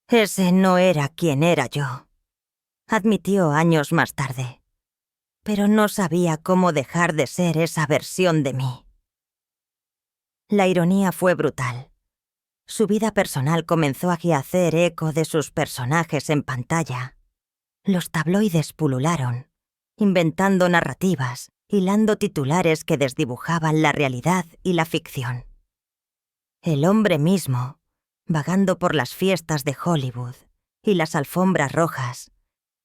Ese no era quien era yo, admitió años más tarde, pero no sabía cómo dejar de ser esa versión de mí. La ironía fue brutal. Su vida personal comenzó a hacer eco de sus personajes en pantalla. Los tabloides pulularon, inventando narrativas, hilando titulares que desdibujaban la realidad y la ficción. El hombre mismo, vagando por las fiestas de Hollywood y las alfombras rojas,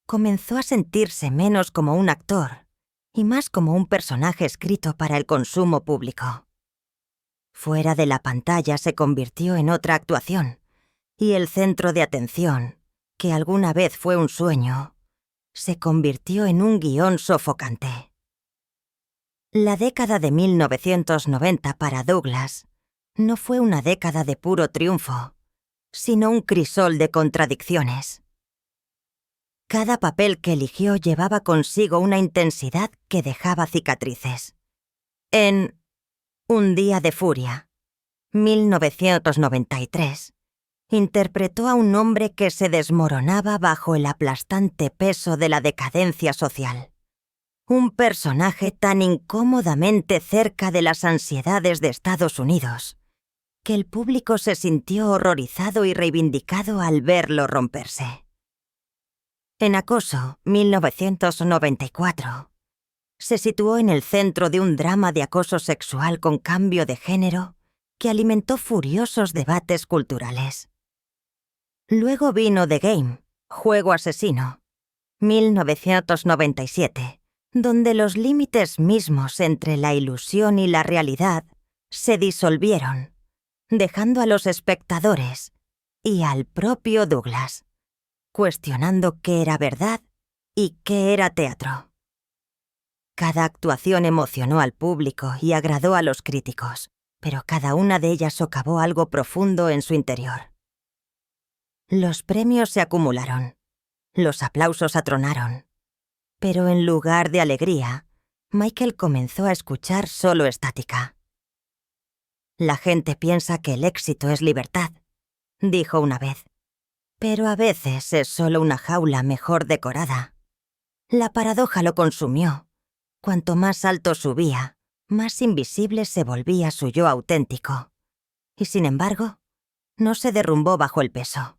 comenzó a sentirse menos como un actor y más como un personaje escrito para el consumo público. Fuera de la pantalla se convirtió en otra actuación, y el centro de atención, que alguna vez fue un sueño, se convirtió en un guión sofocante. La década de 1990 para Douglas no fue una década de puro triunfo, sino un crisol de contradicciones. Cada papel que eligió llevaba consigo una intensidad que dejaba cicatrices. En Un día de furia, 1993, interpretó a un hombre que se desmoronaba bajo el aplastante peso de la decadencia social. Un personaje tan incómodamente cerca de las ansiedades de Estados Unidos, que el público se sintió horrorizado y reivindicado al verlo romperse. En Acoso, 1994, se situó en el centro de un drama de acoso sexual con cambio de género que alimentó furiosos debates culturales. Luego vino The Game, Juego Asesino, 1997, donde los límites mismos entre la ilusión y la realidad se disolvieron, dejando a los espectadores y al propio Douglas cuestionando qué era verdad y qué era teatro. Cada actuación emocionó al público y agradó a los críticos, pero cada una de ellas socavó algo profundo en su interior. Los premios se acumularon, los aplausos atronaron, pero en lugar de alegría, Michael comenzó a escuchar solo estática. La gente piensa que el éxito es libertad, dijo una vez, pero a veces es solo una jaula mejor decorada. La paradoja lo consumió. Cuanto más alto subía, más invisible se volvía su yo auténtico. Y sin embargo, no se derrumbó bajo el peso.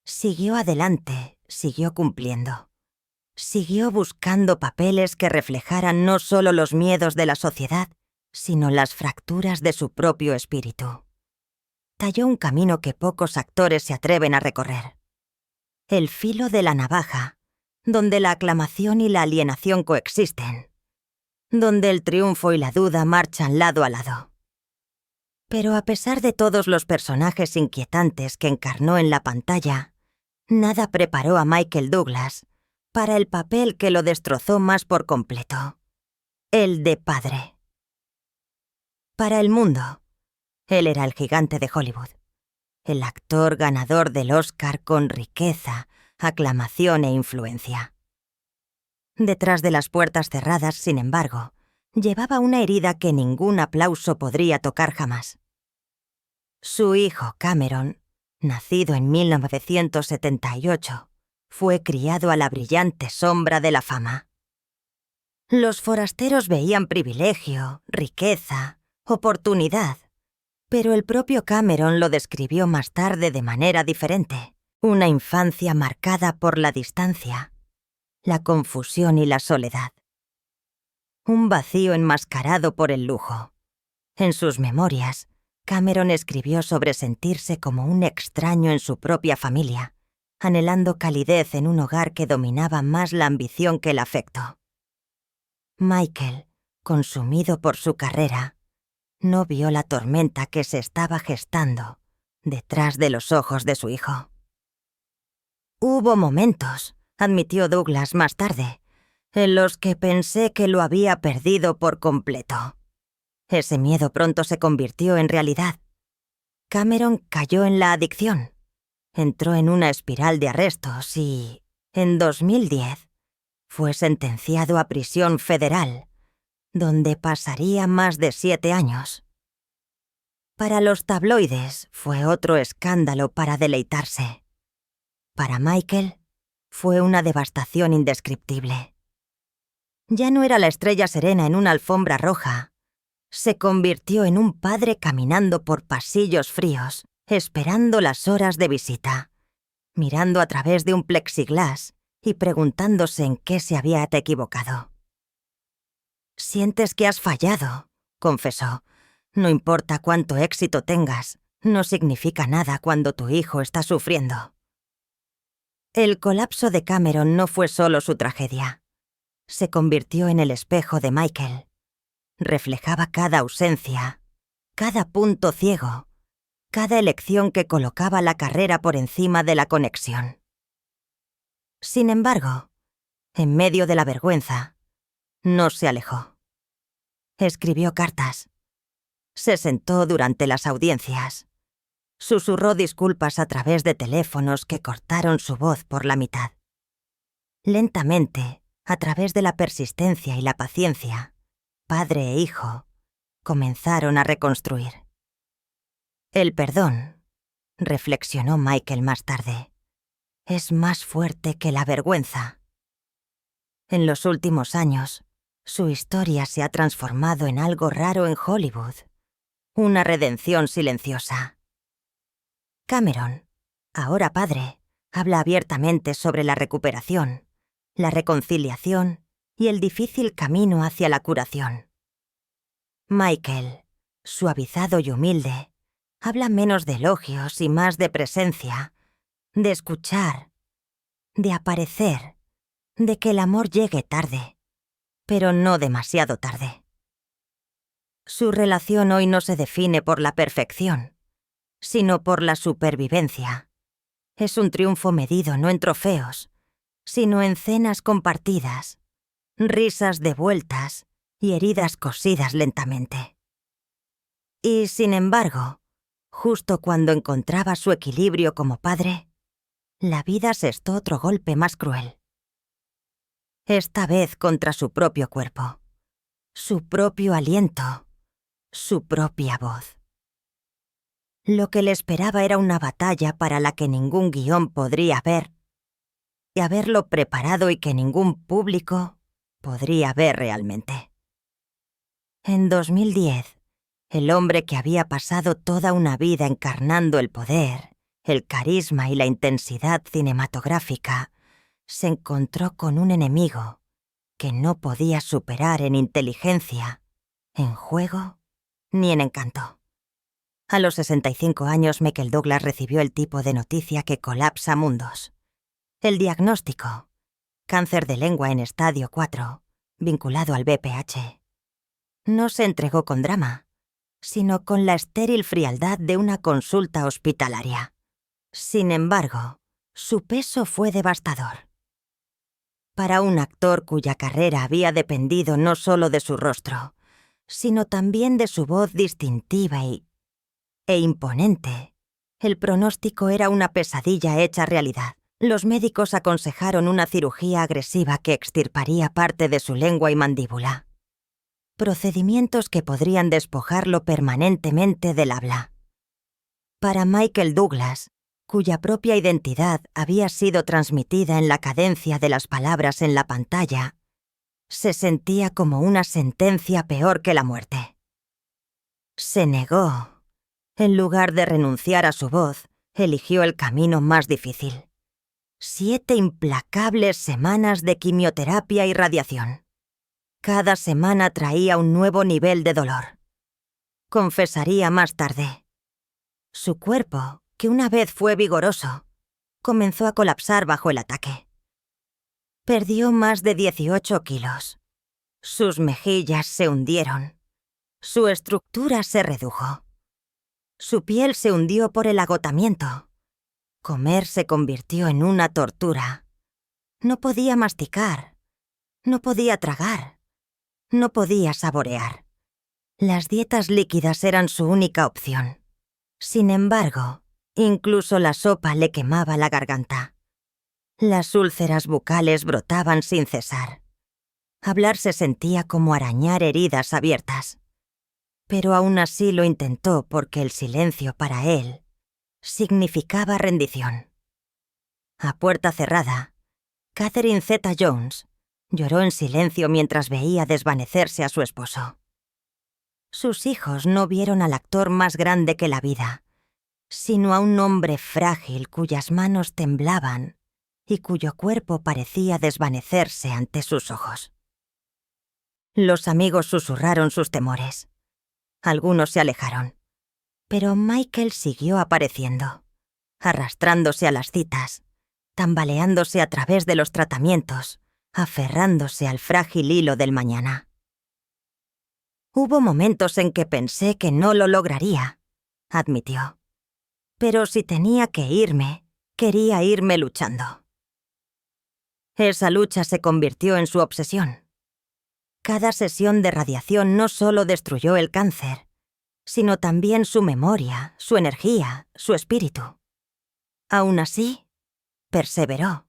Siguió adelante, siguió cumpliendo. Siguió buscando papeles que reflejaran no solo los miedos de la sociedad, sino las fracturas de su propio espíritu. Talló un camino que pocos actores se atreven a recorrer. El filo de la navaja, donde la aclamación y la alienación coexisten, donde el triunfo y la duda marchan lado a lado. Pero a pesar de todos los personajes inquietantes que encarnó en la pantalla, nada preparó a Michael Douglas para el papel que lo destrozó más por completo, el de padre. Para el mundo, él era el gigante de Hollywood. el actor ganador del Oscar con riqueza, aclamación e influencia. Detrás de las puertas cerradas, sin embargo, llevaba una herida que ningún aplauso podría tocar jamás. Su hijo Cameron, nacido en 1978, fue criado a la brillante sombra de la fama. Los forasteros veían privilegio, riqueza, oportunidad, pero el propio Cameron lo describió más tarde de manera diferente. Una infancia marcada por la distancia, la confusión y la soledad. Un vacío enmascarado por el lujo. En sus memorias, Cameron escribió sobre sentirse como un extraño en su propia familia, anhelando calidez en un hogar que dominaba más la ambición que el afecto. Michael, consumido por su carrera, no vio la tormenta que se estaba gestando detrás de los ojos de su hijo. Hubo momentos, admitió Douglas más tarde, en los que pensé que lo había perdido por completo. Ese miedo pronto se convirtió en realidad. Cameron cayó en la adicción, entró en una espiral de arrestos y, en 2010, fue sentenciado a prisión federal, donde pasaría más de 7 años. Para los tabloides fue otro escándalo para deleitarse. Para Michael, fue una devastación indescriptible. Ya no era la estrella serena en una alfombra roja. Se convirtió en un padre caminando por pasillos fríos, esperando las horas de visita, mirando a través de un plexiglas y preguntándose en qué se había equivocado. «Sientes que has fallado», confesó. «No importa cuánto éxito tengas, no significa nada cuando tu hijo está sufriendo». El colapso de Cameron no fue solo su tragedia. Se convirtió en el espejo de Michael. Reflejaba cada ausencia, cada punto ciego, cada elección que colocaba la carrera por encima de la conexión. Sin embargo, en medio de la vergüenza, no se alejó. Escribió cartas. Se sentó durante las audiencias. Susurró disculpas a través de teléfonos que cortaron su voz por la mitad. Lentamente, a través de la persistencia y la paciencia, padre e hijo comenzaron a reconstruir. El perdón, reflexionó Michael más tarde, es más fuerte que la vergüenza. En los últimos años, su historia se ha transformado en algo raro en Hollywood, una redención silenciosa. Cameron, ahora padre, habla abiertamente sobre la recuperación, la reconciliación y el difícil camino hacia la curación. Michael, suavizado y humilde, habla menos de elogios y más de presencia, de escuchar, de aparecer, de que el amor llegue tarde, pero no demasiado tarde. Su relación hoy no se define por la perfección, sino por la supervivencia. Es un triunfo medido no en trofeos, sino en cenas compartidas, risas devueltas y heridas cosidas lentamente. Y, sin embargo, justo cuando encontraba su equilibrio como padre, la vida asestó otro golpe más cruel. Esta vez contra su propio cuerpo, su propio aliento, su propia voz. Lo que le esperaba era una batalla para la que ningún guión podría haberlo preparado y que ningún público podría ver realmente. En 2010, el hombre que había pasado toda una vida encarnando el poder, el carisma y la intensidad cinematográfica, se encontró con un enemigo que no podía superar en inteligencia, en juego ni en encanto. A los 65 años, Michael Douglas recibió el tipo de noticia que colapsa mundos. El diagnóstico: cáncer de lengua en estadio 4, vinculado al BPH. No se entregó con drama, sino con la estéril frialdad de una consulta hospitalaria. Sin embargo, su peso fue devastador. Para un actor cuya carrera había dependido no solo de su rostro, sino también de su voz distintiva e imponente, El pronóstico era una pesadilla hecha realidad. Los médicos aconsejaron una cirugía agresiva que extirparía parte de su lengua y mandíbula. Procedimientos que podrían despojarlo permanentemente del habla. Para Michael Douglas, cuya propia identidad había sido transmitida en la cadencia de las palabras en la pantalla, se sentía como una sentencia peor que la muerte. Se negó. En lugar de renunciar a su voz, eligió el camino más difícil. 7 implacables semanas de quimioterapia y radiación. Cada semana traía un nuevo nivel de dolor. Confesaría más tarde. Su cuerpo, que una vez fue vigoroso, comenzó a colapsar bajo el ataque. Perdió más de 18 kilos. Sus mejillas se hundieron. Su estructura se redujo. Su piel se hundió por el agotamiento. Comer se convirtió en una tortura. No podía masticar. No podía tragar. No podía saborear. Las dietas líquidas eran su única opción. Sin embargo, incluso la sopa le quemaba la garganta. Las úlceras bucales brotaban sin cesar. Hablar se sentía como arañar heridas abiertas. Pero aún así lo intentó porque el silencio para él significaba rendición. A puerta cerrada, Catherine Zeta-Jones lloró en silencio mientras veía desvanecerse a su esposo. Sus hijos no vieron al actor más grande que la vida, sino a un hombre frágil cuyas manos temblaban y cuyo cuerpo parecía desvanecerse ante sus ojos. Los amigos susurraron sus temores. Algunos se alejaron, pero Michael siguió apareciendo, arrastrándose a las citas, tambaleándose a través de los tratamientos, aferrándose al frágil hilo del mañana. Hubo momentos en que pensé que no lo lograría, admitió. Pero si tenía que irme, quería irme luchando. Esa lucha se convirtió en su obsesión. Cada sesión de radiación no solo destruyó el cáncer, sino también su memoria, su energía, su espíritu. Aún así, perseveró.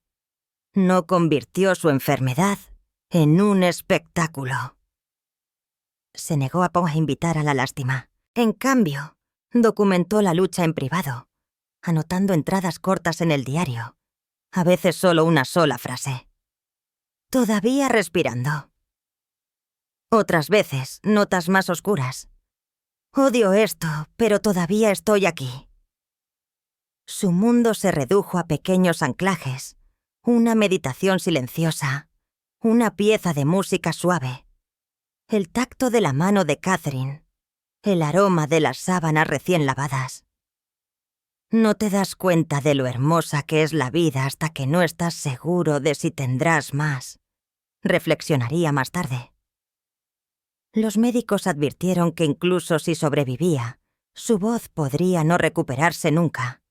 No convirtió su enfermedad en un espectáculo. Se negó a invitar a la lástima. En cambio, documentó la lucha en privado, anotando entradas cortas en el diario, a veces solo una sola frase. Todavía respirando. Otras veces, notas más oscuras. Odio esto, pero todavía estoy aquí. Su mundo se redujo a pequeños anclajes, una meditación silenciosa, una pieza de música suave, el tacto de la mano de Catherine, el aroma de las sábanas recién lavadas. No te das cuenta de lo hermosa que es la vida hasta que no estás seguro de si tendrás más, reflexionaría más tarde. Los médicos advirtieron que incluso si sobrevivía, su voz podría no recuperarse nunca.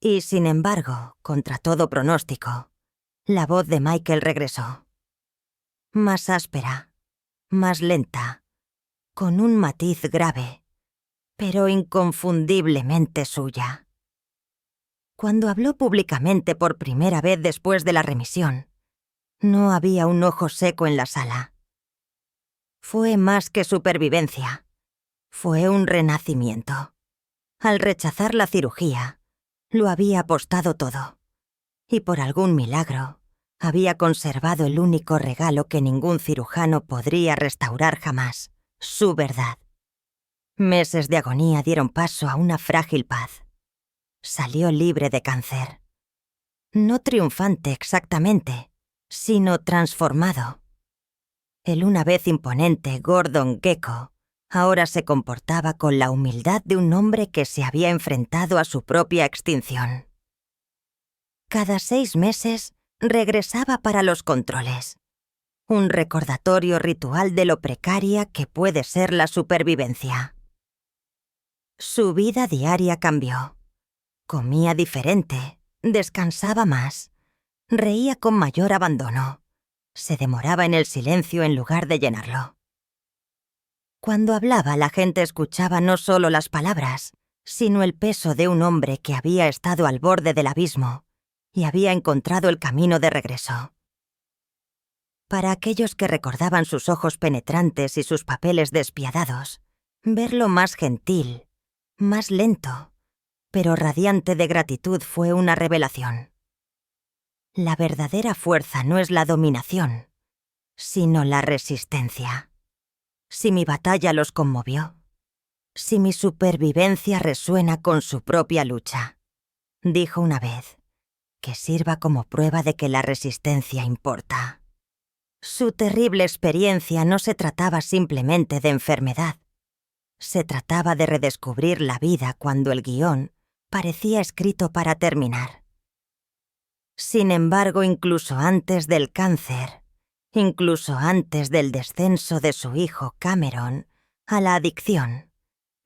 Y sin embargo, contra todo pronóstico, la voz de Michael regresó. Más áspera, más lenta, con un matiz grave, pero inconfundiblemente suya. Cuando habló públicamente por primera vez después de la remisión, no había un ojo seco en la sala. Fue más que supervivencia. Fue un renacimiento. Al rechazar la cirugía, lo había apostado todo. Y por algún milagro, había conservado el único regalo que ningún cirujano podría restaurar jamás, su verdad. Meses de agonía dieron paso a una frágil paz. Salió libre de cáncer. No triunfante exactamente, sino transformado. El una vez imponente Gordon Gekko ahora se comportaba con la humildad de un hombre que se había enfrentado a su propia extinción. Cada 6 meses regresaba para los controles. Un recordatorio ritual de lo precaria que puede ser la supervivencia. Su vida diaria cambió. Comía diferente, descansaba más, reía con mayor abandono. Se demoraba en el silencio en lugar de llenarlo. Cuando hablaba, la gente escuchaba no solo las palabras, sino el peso de un hombre que había estado al borde del abismo y había encontrado el camino de regreso. Para aquellos que recordaban sus ojos penetrantes y sus papeles despiadados, verlo más gentil, más lento, pero radiante de gratitud fue una revelación. La verdadera fuerza no es la dominación, sino la resistencia. Si mi batalla los conmovió, si mi supervivencia resuena con su propia lucha, dijo una vez, que sirva como prueba de que la resistencia importa. Su terrible experiencia no se trataba simplemente de enfermedad. Se trataba de redescubrir la vida cuando el guión parecía escrito para terminar. Sin embargo, incluso antes del cáncer, incluso antes del descenso de su hijo Cameron a la adicción,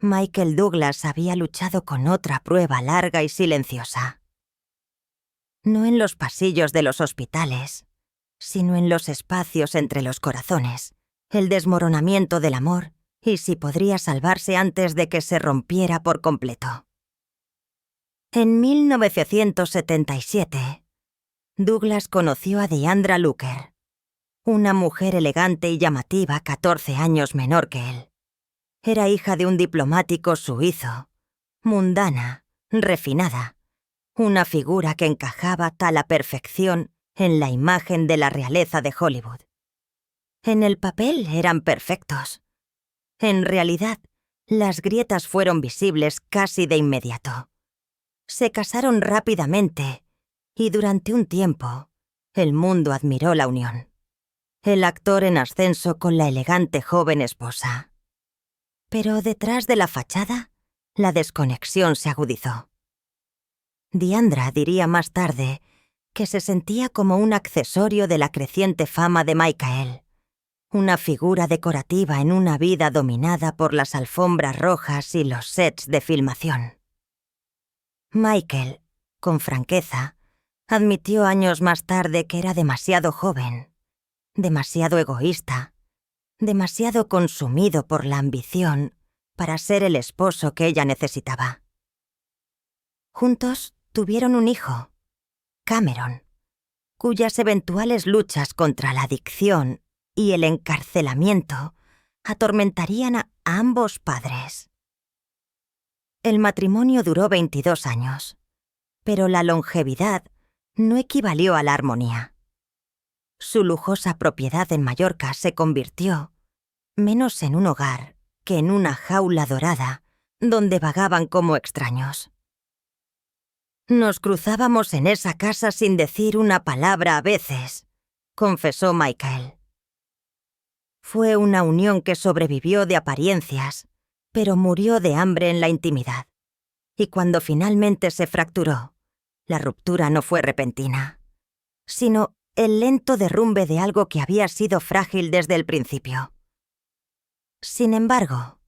Michael Douglas había luchado con otra prueba larga y silenciosa. No en los pasillos de los hospitales, sino en los espacios entre los corazones, el desmoronamiento del amor y si podría salvarse antes de que se rompiera por completo. En 1977, Douglas conoció a Deandra Luker, una mujer elegante y llamativa 14 años menor que él. Era hija de un diplomático suizo, mundana, refinada, una figura que encajaba tal a perfección en la imagen de la realeza de Hollywood. En el papel eran perfectos. En realidad, las grietas fueron visibles casi de inmediato. Se casaron rápidamente y durante un tiempo el mundo admiró la unión. El actor en ascenso con la elegante joven esposa. Pero detrás de la fachada, la desconexión se agudizó. Deandra diría más tarde que se sentía como un accesorio de la creciente fama de Michael, una figura decorativa en una vida dominada por las alfombras rojas y los sets de filmación. Michael, con franqueza, admitió años más tarde que era demasiado joven, demasiado egoísta, demasiado consumido por la ambición para ser el esposo que ella necesitaba. Juntos tuvieron un hijo, Cameron, cuyas eventuales luchas contra la adicción y el encarcelamiento atormentarían a ambos padres. El matrimonio duró 22 años, pero la longevidad no equivalió a la armonía. Su lujosa propiedad en Mallorca se convirtió menos en un hogar que en una jaula dorada donde vagaban como extraños. Nos cruzábamos en esa casa sin decir una palabra a veces, confesó Michael. Fue una unión que sobrevivió de apariencias, pero murió de hambre en la intimidad. Y cuando finalmente se fracturó, la ruptura no fue repentina, sino el lento derrumbe de algo que había sido frágil desde el principio. Sin embargo,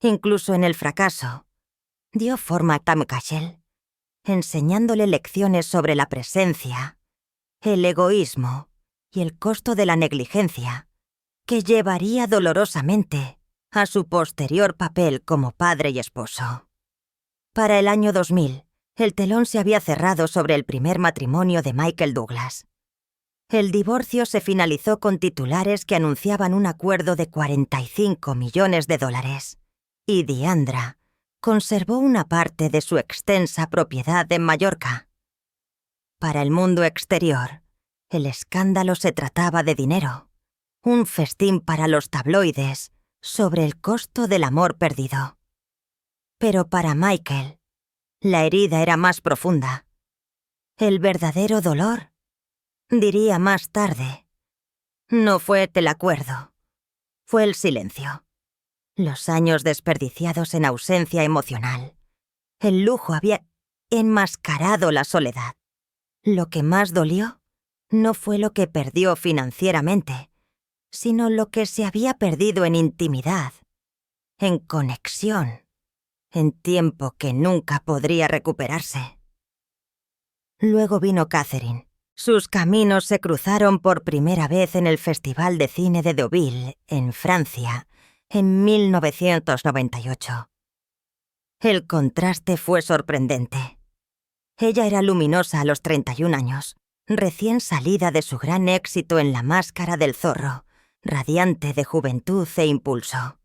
incluso en el fracaso, dio forma a Tam Cashel, enseñándole lecciones sobre la presencia, el egoísmo y el costo de la negligencia, que llevaría dolorosamente a su posterior papel como padre y esposo. Para el año 2000, el telón se había cerrado sobre el primer matrimonio de Michael Douglas. El divorcio se finalizó con titulares que anunciaban un acuerdo de $45 millones, y Deandra conservó una parte de su extensa propiedad en Mallorca. Para el mundo exterior, el escándalo se trataba de dinero, un festín para los tabloides sobre el costo del amor perdido. Pero para Michael, la herida era más profunda. El verdadero dolor, diría más tarde, no fue el acuerdo, fue el silencio. Los años desperdiciados en ausencia emocional. El lujo había enmascarado la soledad. Lo que más dolió no fue lo que perdió financieramente, sino lo que se había perdido en intimidad, en conexión, en tiempo que nunca podría recuperarse. Luego vino Catherine. Sus caminos se cruzaron por primera vez en el Festival de Cine de Deauville, en Francia, en 1998. El contraste fue sorprendente. Ella era luminosa a los 31 años, recién salida de su gran éxito en La Máscara del Zorro, radiante de juventud e impulso.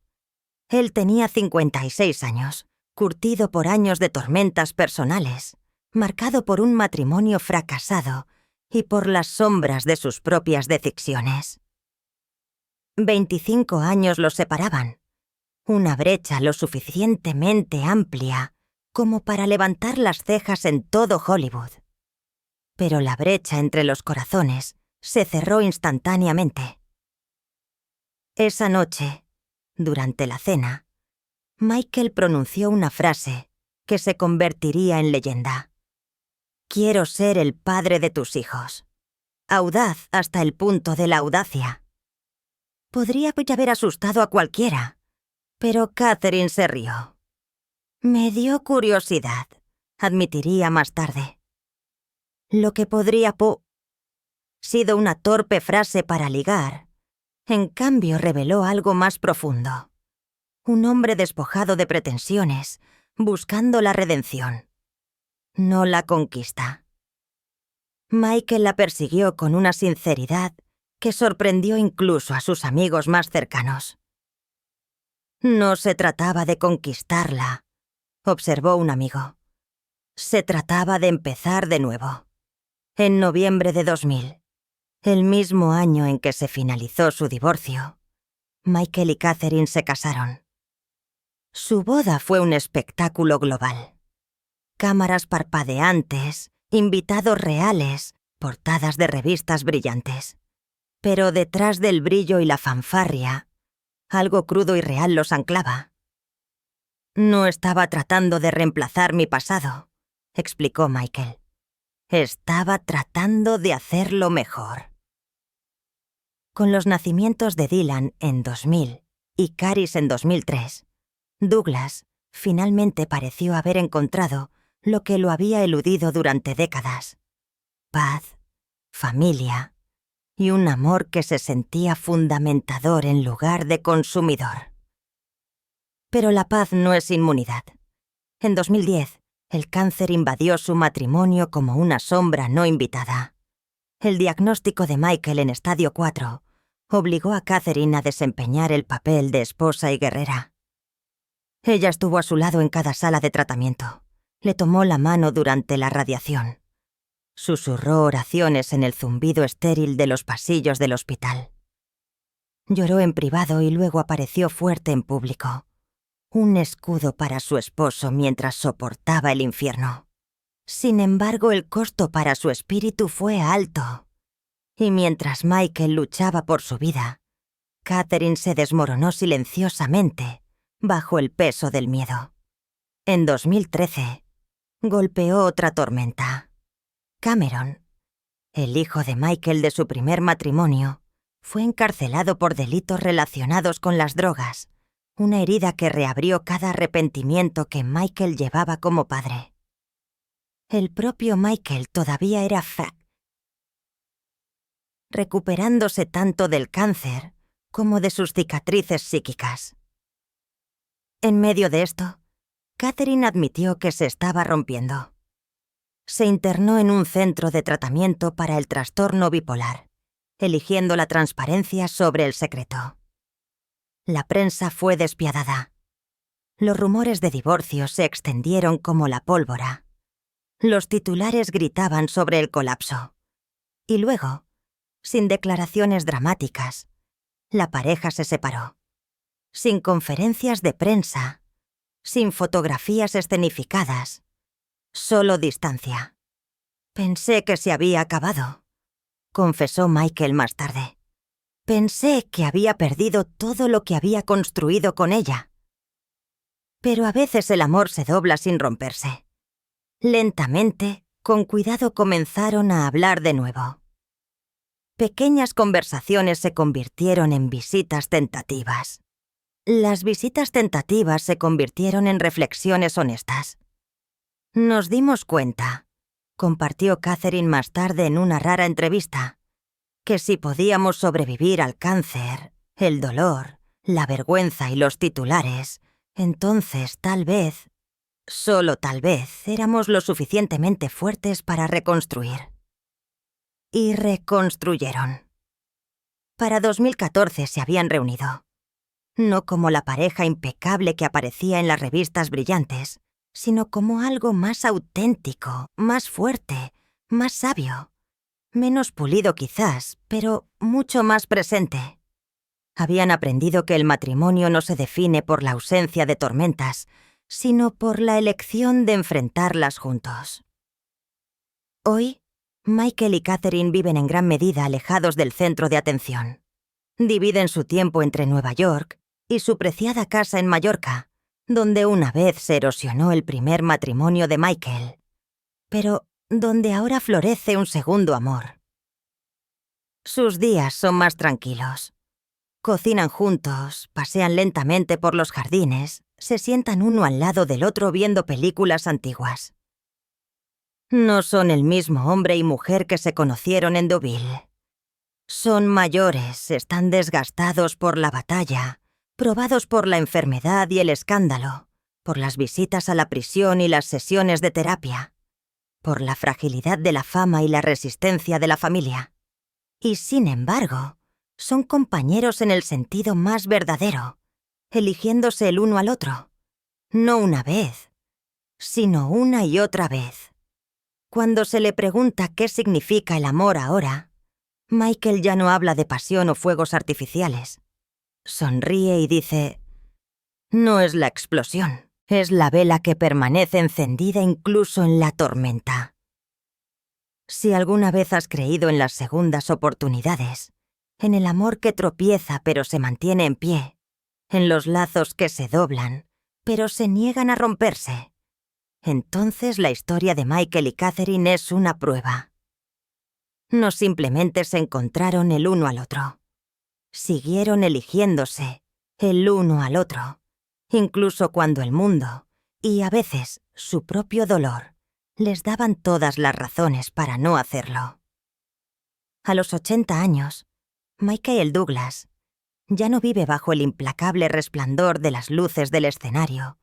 Él tenía 56 años, curtido por años de tormentas personales, marcado por un matrimonio fracasado y por las sombras de sus propias decisiones. 25 años los separaban, una brecha lo suficientemente amplia como para levantar las cejas en todo Hollywood. Pero la brecha entre los corazones se cerró instantáneamente. Esa noche, durante la cena, Michael pronunció una frase que se convertiría en leyenda. «Quiero ser el padre de tus hijos». Audaz hasta el punto de la audacia. Podría haber asustado a cualquiera, pero Catherine se rió. «Me dio curiosidad», admitiría más tarde. Lo que podría sido una torpe frase para ligar, en cambio reveló algo más profundo. Un hombre despojado de pretensiones, buscando la redención, no la conquista. Michael la persiguió con una sinceridad que sorprendió incluso a sus amigos más cercanos. «No se trataba de conquistarla», observó un amigo. «Se trataba de empezar de nuevo». En noviembre de 2000, el mismo año en que se finalizó su divorcio, Michael y Catherine se casaron. Su boda fue un espectáculo global. Cámaras parpadeantes, invitados reales, portadas de revistas brillantes. Pero detrás del brillo y la fanfarria, algo crudo y real los anclaba. «No estaba tratando de reemplazar mi pasado», explicó Michael. «Estaba tratando de hacerlo mejor». Con los nacimientos de Dylan en 2000 y Caris en 2003, Douglas finalmente pareció haber encontrado lo que lo había eludido durante décadas: paz, familia y un amor que se sentía fundamentador en lugar de consumidor. Pero la paz no es inmunidad. En 2010, el cáncer invadió su matrimonio como una sombra no invitada. El diagnóstico de Michael en estadio 4 obligó a Catherine a desempeñar el papel de esposa y guerrera. Ella estuvo a su lado en cada sala de tratamiento. Le tomó la mano durante la radiación. Susurró oraciones en el zumbido estéril de los pasillos del hospital. Lloró en privado y luego apareció fuerte en público. Un escudo para su esposo mientras soportaba el infierno. Sin embargo, el costo para su espíritu fue alto. Y mientras Michael luchaba por su vida, Catherine se desmoronó silenciosamente bajo el peso del miedo. En 2013, golpeó otra tormenta. Cameron, el hijo de Michael de su primer matrimonio, fue encarcelado por delitos relacionados con las drogas, una herida que reabrió cada arrepentimiento que Michael llevaba como padre. El propio Michael todavía era recuperándose tanto del cáncer como de sus cicatrices psíquicas. En medio de esto, Catherine admitió que se estaba rompiendo. Se internó en un centro de tratamiento para el trastorno bipolar, eligiendo la transparencia sobre el secreto. La prensa fue despiadada. Los rumores de divorcio se extendieron como la pólvora. Los titulares gritaban sobre el colapso. Y luego, sin declaraciones dramáticas, la pareja se separó. Sin conferencias de prensa, sin fotografías escenificadas, solo distancia. «Pensé que se había acabado», confesó Michael más tarde. «Pensé que había perdido todo lo que había construido con ella». Pero a veces el amor se dobla sin romperse. Lentamente, con cuidado comenzaron a hablar de nuevo. Pequeñas conversaciones se convirtieron en visitas tentativas. Las visitas tentativas se convirtieron en reflexiones honestas. «Nos dimos cuenta», compartió Catherine más tarde en una rara entrevista, «que si podíamos sobrevivir al cáncer, el dolor, la vergüenza y los titulares, entonces tal vez Solo tal vez éramos lo suficientemente fuertes para reconstruir. Y reconstruyeron. Para 2014 se habían reunido. No como la pareja impecable que aparecía en las revistas brillantes, sino como algo más auténtico, más fuerte, más sabio. Menos pulido quizás, pero mucho más presente. Habían aprendido que el matrimonio no se define por la ausencia de tormentas, sino por la elección de enfrentarlas juntos. Hoy, Michael y Catherine viven en gran medida alejados del centro de atención. Dividen su tiempo entre Nueva York y su preciada casa en Mallorca, donde una vez se erosionó el primer matrimonio de Michael, pero donde ahora florece un segundo amor. Sus días son más tranquilos. Cocinan juntos, pasean lentamente por los jardines, se sientan uno al lado del otro viendo películas antiguas. No son el mismo hombre y mujer que se conocieron en Deauville. Son mayores, están desgastados por la batalla, probados por la enfermedad y el escándalo, por las visitas a la prisión y las sesiones de terapia, por la fragilidad de la fama y la resistencia de la familia. Y sin embargo, son compañeros en el sentido más verdadero, eligiéndose el uno al otro, no una vez, sino una y otra vez. Cuando se le pregunta qué significa el amor ahora, Michael ya no habla de pasión o fuegos artificiales. Sonríe y dice: no es la explosión, es la vela que permanece encendida incluso en la tormenta. Si alguna vez has creído en las segundas oportunidades, en el amor que tropieza pero se mantiene en pie, en los lazos que se doblan pero se niegan a romperse, entonces la historia de Michael y Catherine es una prueba. No simplemente se encontraron el uno al otro. Siguieron eligiéndose el uno al otro, incluso cuando el mundo, y a veces su propio dolor, les daban todas las razones para no hacerlo. A los 80 años, Michael Douglas ya no vive bajo el implacable resplandor de las luces del escenario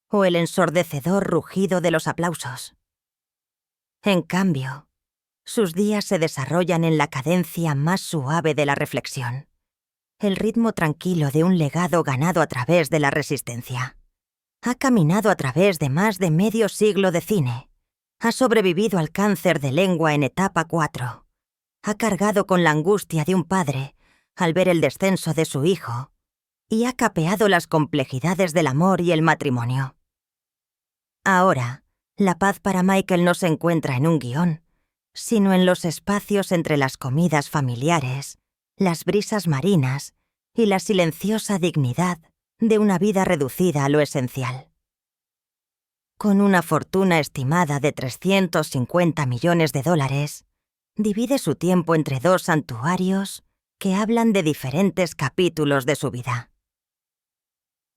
o el ensordecedor rugido de los aplausos. En cambio, sus días se desarrollan en la cadencia más suave de la reflexión, el ritmo tranquilo de un legado ganado a través de la resistencia. Ha caminado a través de más de medio siglo de cine. Ha sobrevivido al cáncer de lengua en etapa 4. Ha cargado con la angustia de un padre al ver el descenso de su hijo y ha capeado las complejidades del amor y el matrimonio. Ahora, la paz para Michael no se encuentra en un guión, sino en los espacios entre las comidas familiares, las brisas marinas y la silenciosa dignidad de una vida reducida a lo esencial. Con una fortuna estimada de $350 millones, divide su tiempo entre dos santuarios que hablan de diferentes capítulos de su vida.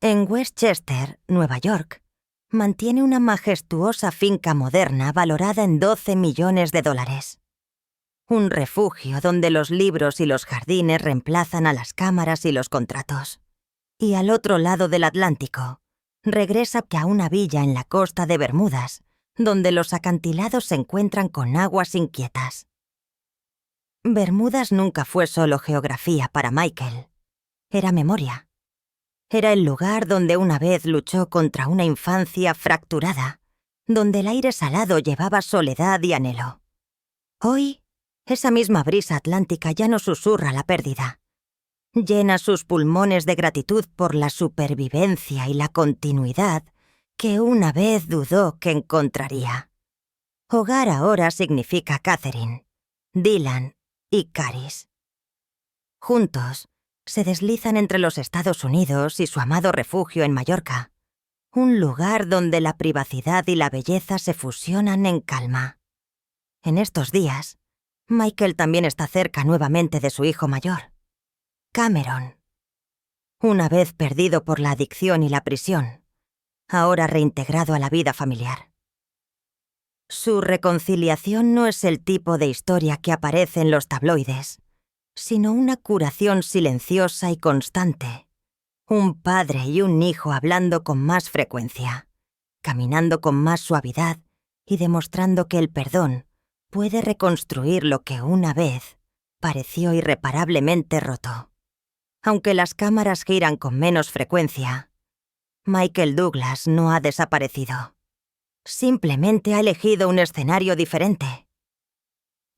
En Westchester, Nueva York, mantiene una majestuosa finca moderna valorada en $12 millones. Un refugio donde los libros y los jardines reemplazan a las cámaras y los contratos. Y al otro lado del Atlántico, regresa a una villa en la costa de Bermudas, donde los acantilados se encuentran con aguas inquietas. Bermudas nunca fue solo geografía para Michael. Era memoria. Era el lugar donde una vez luchó contra una infancia fracturada, donde el aire salado llevaba soledad y anhelo. Hoy, esa misma brisa atlántica ya no susurra la pérdida. Llena sus pulmones de gratitud por la supervivencia y la continuidad que una vez dudó que encontraría. Hogar ahora significa Catherine, Dylan y Caris. Juntos, se deslizan entre los Estados Unidos y su amado refugio en Mallorca, un lugar donde la privacidad y la belleza se fusionan en calma. En estos días, Michael también está cerca nuevamente de su hijo mayor, Cameron. Una vez perdido por la adicción y la prisión, ahora reintegrado a la vida familiar. Su reconciliación no es el tipo de historia que aparece en los tabloides, sino una curación silenciosa y constante. Un padre y un hijo hablando con más frecuencia, caminando con más suavidad y demostrando que el perdón puede reconstruir lo que una vez pareció irreparablemente roto. Aunque las cámaras giran con menos frecuencia, Michael Douglas no ha desaparecido. Simplemente ha elegido un escenario diferente.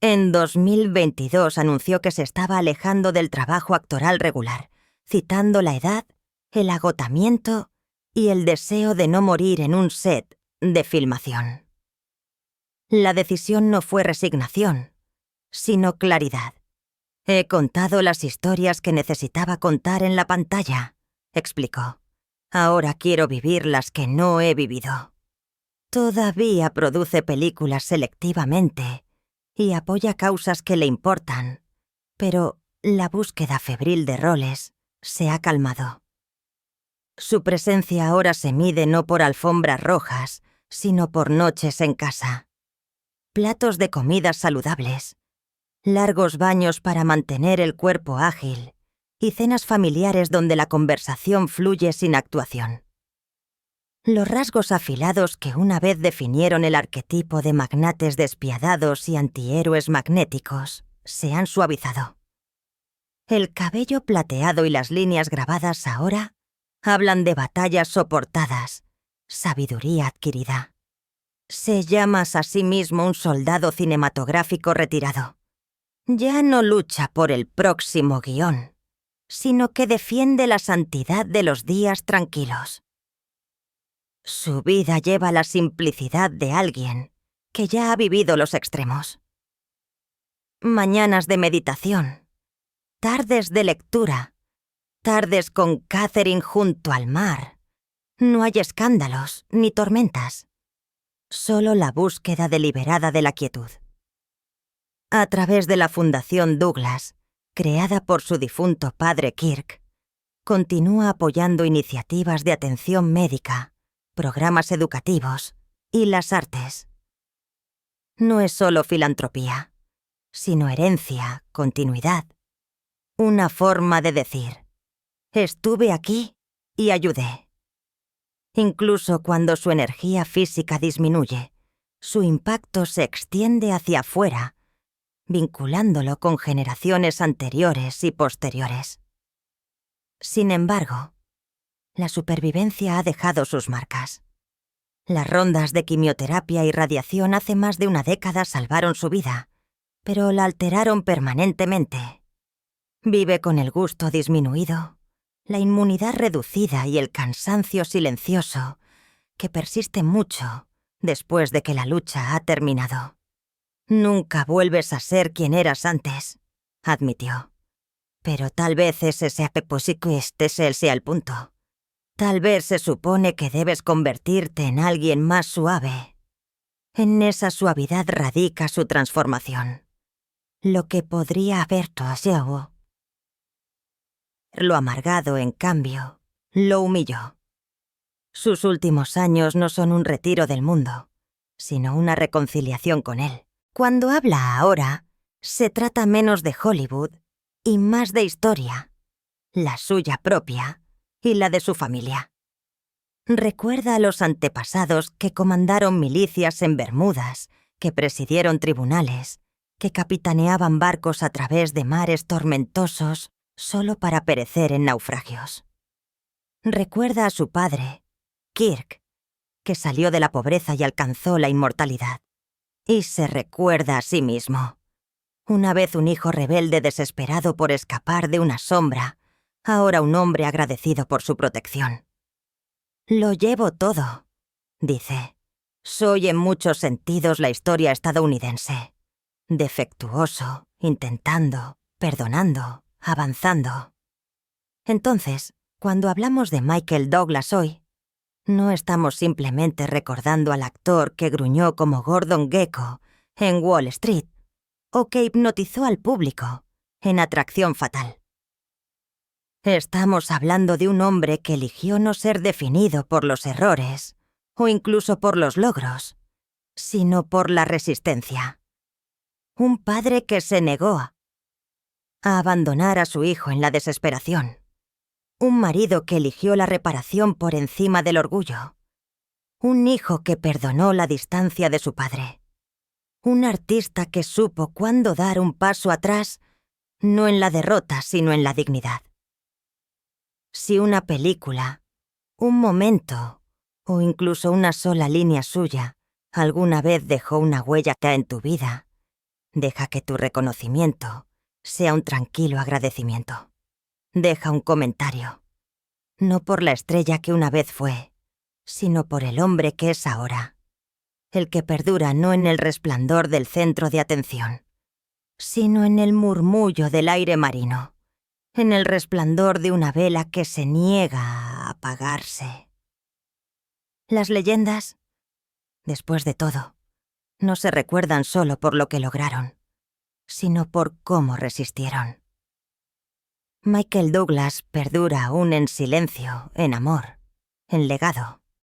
En 2022 anunció que se estaba alejando del trabajo actoral regular, citando la edad, el agotamiento y el deseo de no morir en un set de filmación. La decisión no fue resignación, sino claridad. He contado las historias que necesitaba contar en la pantalla, explicó. Ahora quiero vivir las que no he vivido. Todavía produce películas selectivamente y apoya causas que le importan, pero la búsqueda febril de roles se ha calmado. Su presencia ahora se mide no por alfombras rojas, sino por noches en casa. Platos de comidas saludables, largos baños para mantener el cuerpo ágil y cenas familiares donde la conversación fluye sin actuación. Los rasgos afilados que una vez definieron el arquetipo de magnates despiadados y antihéroes magnéticos se han suavizado. El cabello plateado y las líneas grabadas ahora hablan de batallas soportadas, sabiduría adquirida. Se llama a sí mismo un soldado cinematográfico retirado. Ya no lucha por el próximo guión, sino que defiende la santidad de los días tranquilos. Su vida lleva la simplicidad de alguien que ya ha vivido los extremos. Mañanas de meditación, tardes de lectura, tardes con Catherine junto al mar. No hay escándalos ni tormentas, solo la búsqueda deliberada de la quietud. A través de la Fundación Douglas, creada por su difunto padre Kirk, continúa apoyando iniciativas de atención médica, programas educativos y las artes. No es solo filantropía, sino herencia, continuidad. Una forma de decir, estuve aquí y ayudé. Incluso cuando su energía física disminuye, su impacto se extiende hacia afuera, vinculándolo con generaciones anteriores y posteriores. Sin embargo, la supervivencia ha dejado sus marcas. Las rondas de quimioterapia y radiación hace más de una década salvaron su vida, pero la alteraron permanentemente. Vive con el gusto disminuido, la inmunidad reducida y el cansancio silencioso, que persiste mucho después de que la lucha ha terminado. Nunca vuelves a ser quien eras antes, admitió. Pero tal vez ese sea el punto. Tal vez se supone que debes convertirte en alguien más suave. En esa suavidad radica su transformación. Lo que podría haber pasado. Lo amargado, en cambio, lo humilló. Sus últimos años no son un retiro del mundo, sino una reconciliación con él. Cuando habla ahora, se trata menos de Hollywood y más de historia, la suya propia y la de su familia. Recuerda a los antepasados que comandaron milicias en Bermudas, que presidieron tribunales, que capitaneaban barcos a través de mares tormentosos solo para perecer en naufragios. Recuerda a su padre, Kirk, que salió de la pobreza y alcanzó la inmortalidad. Y se recuerda a sí mismo. Una vez un hijo rebelde desesperado por escapar de una sombra, ahora un hombre agradecido por su protección. Lo llevo todo, dice. Soy en muchos sentidos la historia estadounidense. Defectuoso, intentando, perdonando, avanzando. Entonces, cuando hablamos de Michael Douglas hoy, no estamos simplemente recordando al actor que gruñó como Gordon Gekko en Wall Street o que hipnotizó al público en Atracción Fatal. Estamos hablando de un hombre que eligió no ser definido por los errores o incluso por los logros, sino por la resistencia. Un padre que se negó a abandonar a su hijo en la desesperación. Un marido que eligió la reparación por encima del orgullo. Un hijo que perdonó la distancia de su padre. Un artista que supo cuándo dar un paso atrás, no en la derrota, sino en la dignidad. Si una película, un momento, o incluso una sola línea suya, alguna vez dejó una huella en tu vida, deja que tu reconocimiento sea un tranquilo agradecimiento. Deja un comentario. No por la estrella que una vez fue, sino por el hombre que es ahora. El que perdura no en el resplandor del centro de atención, sino en el murmullo del aire marino, en el resplandor de una vela que se niega a apagarse. Las leyendas, después de todo, no se recuerdan solo por lo que lograron, sino por cómo resistieron. Michael Douglas perdura aún en silencio, en amor, en legado.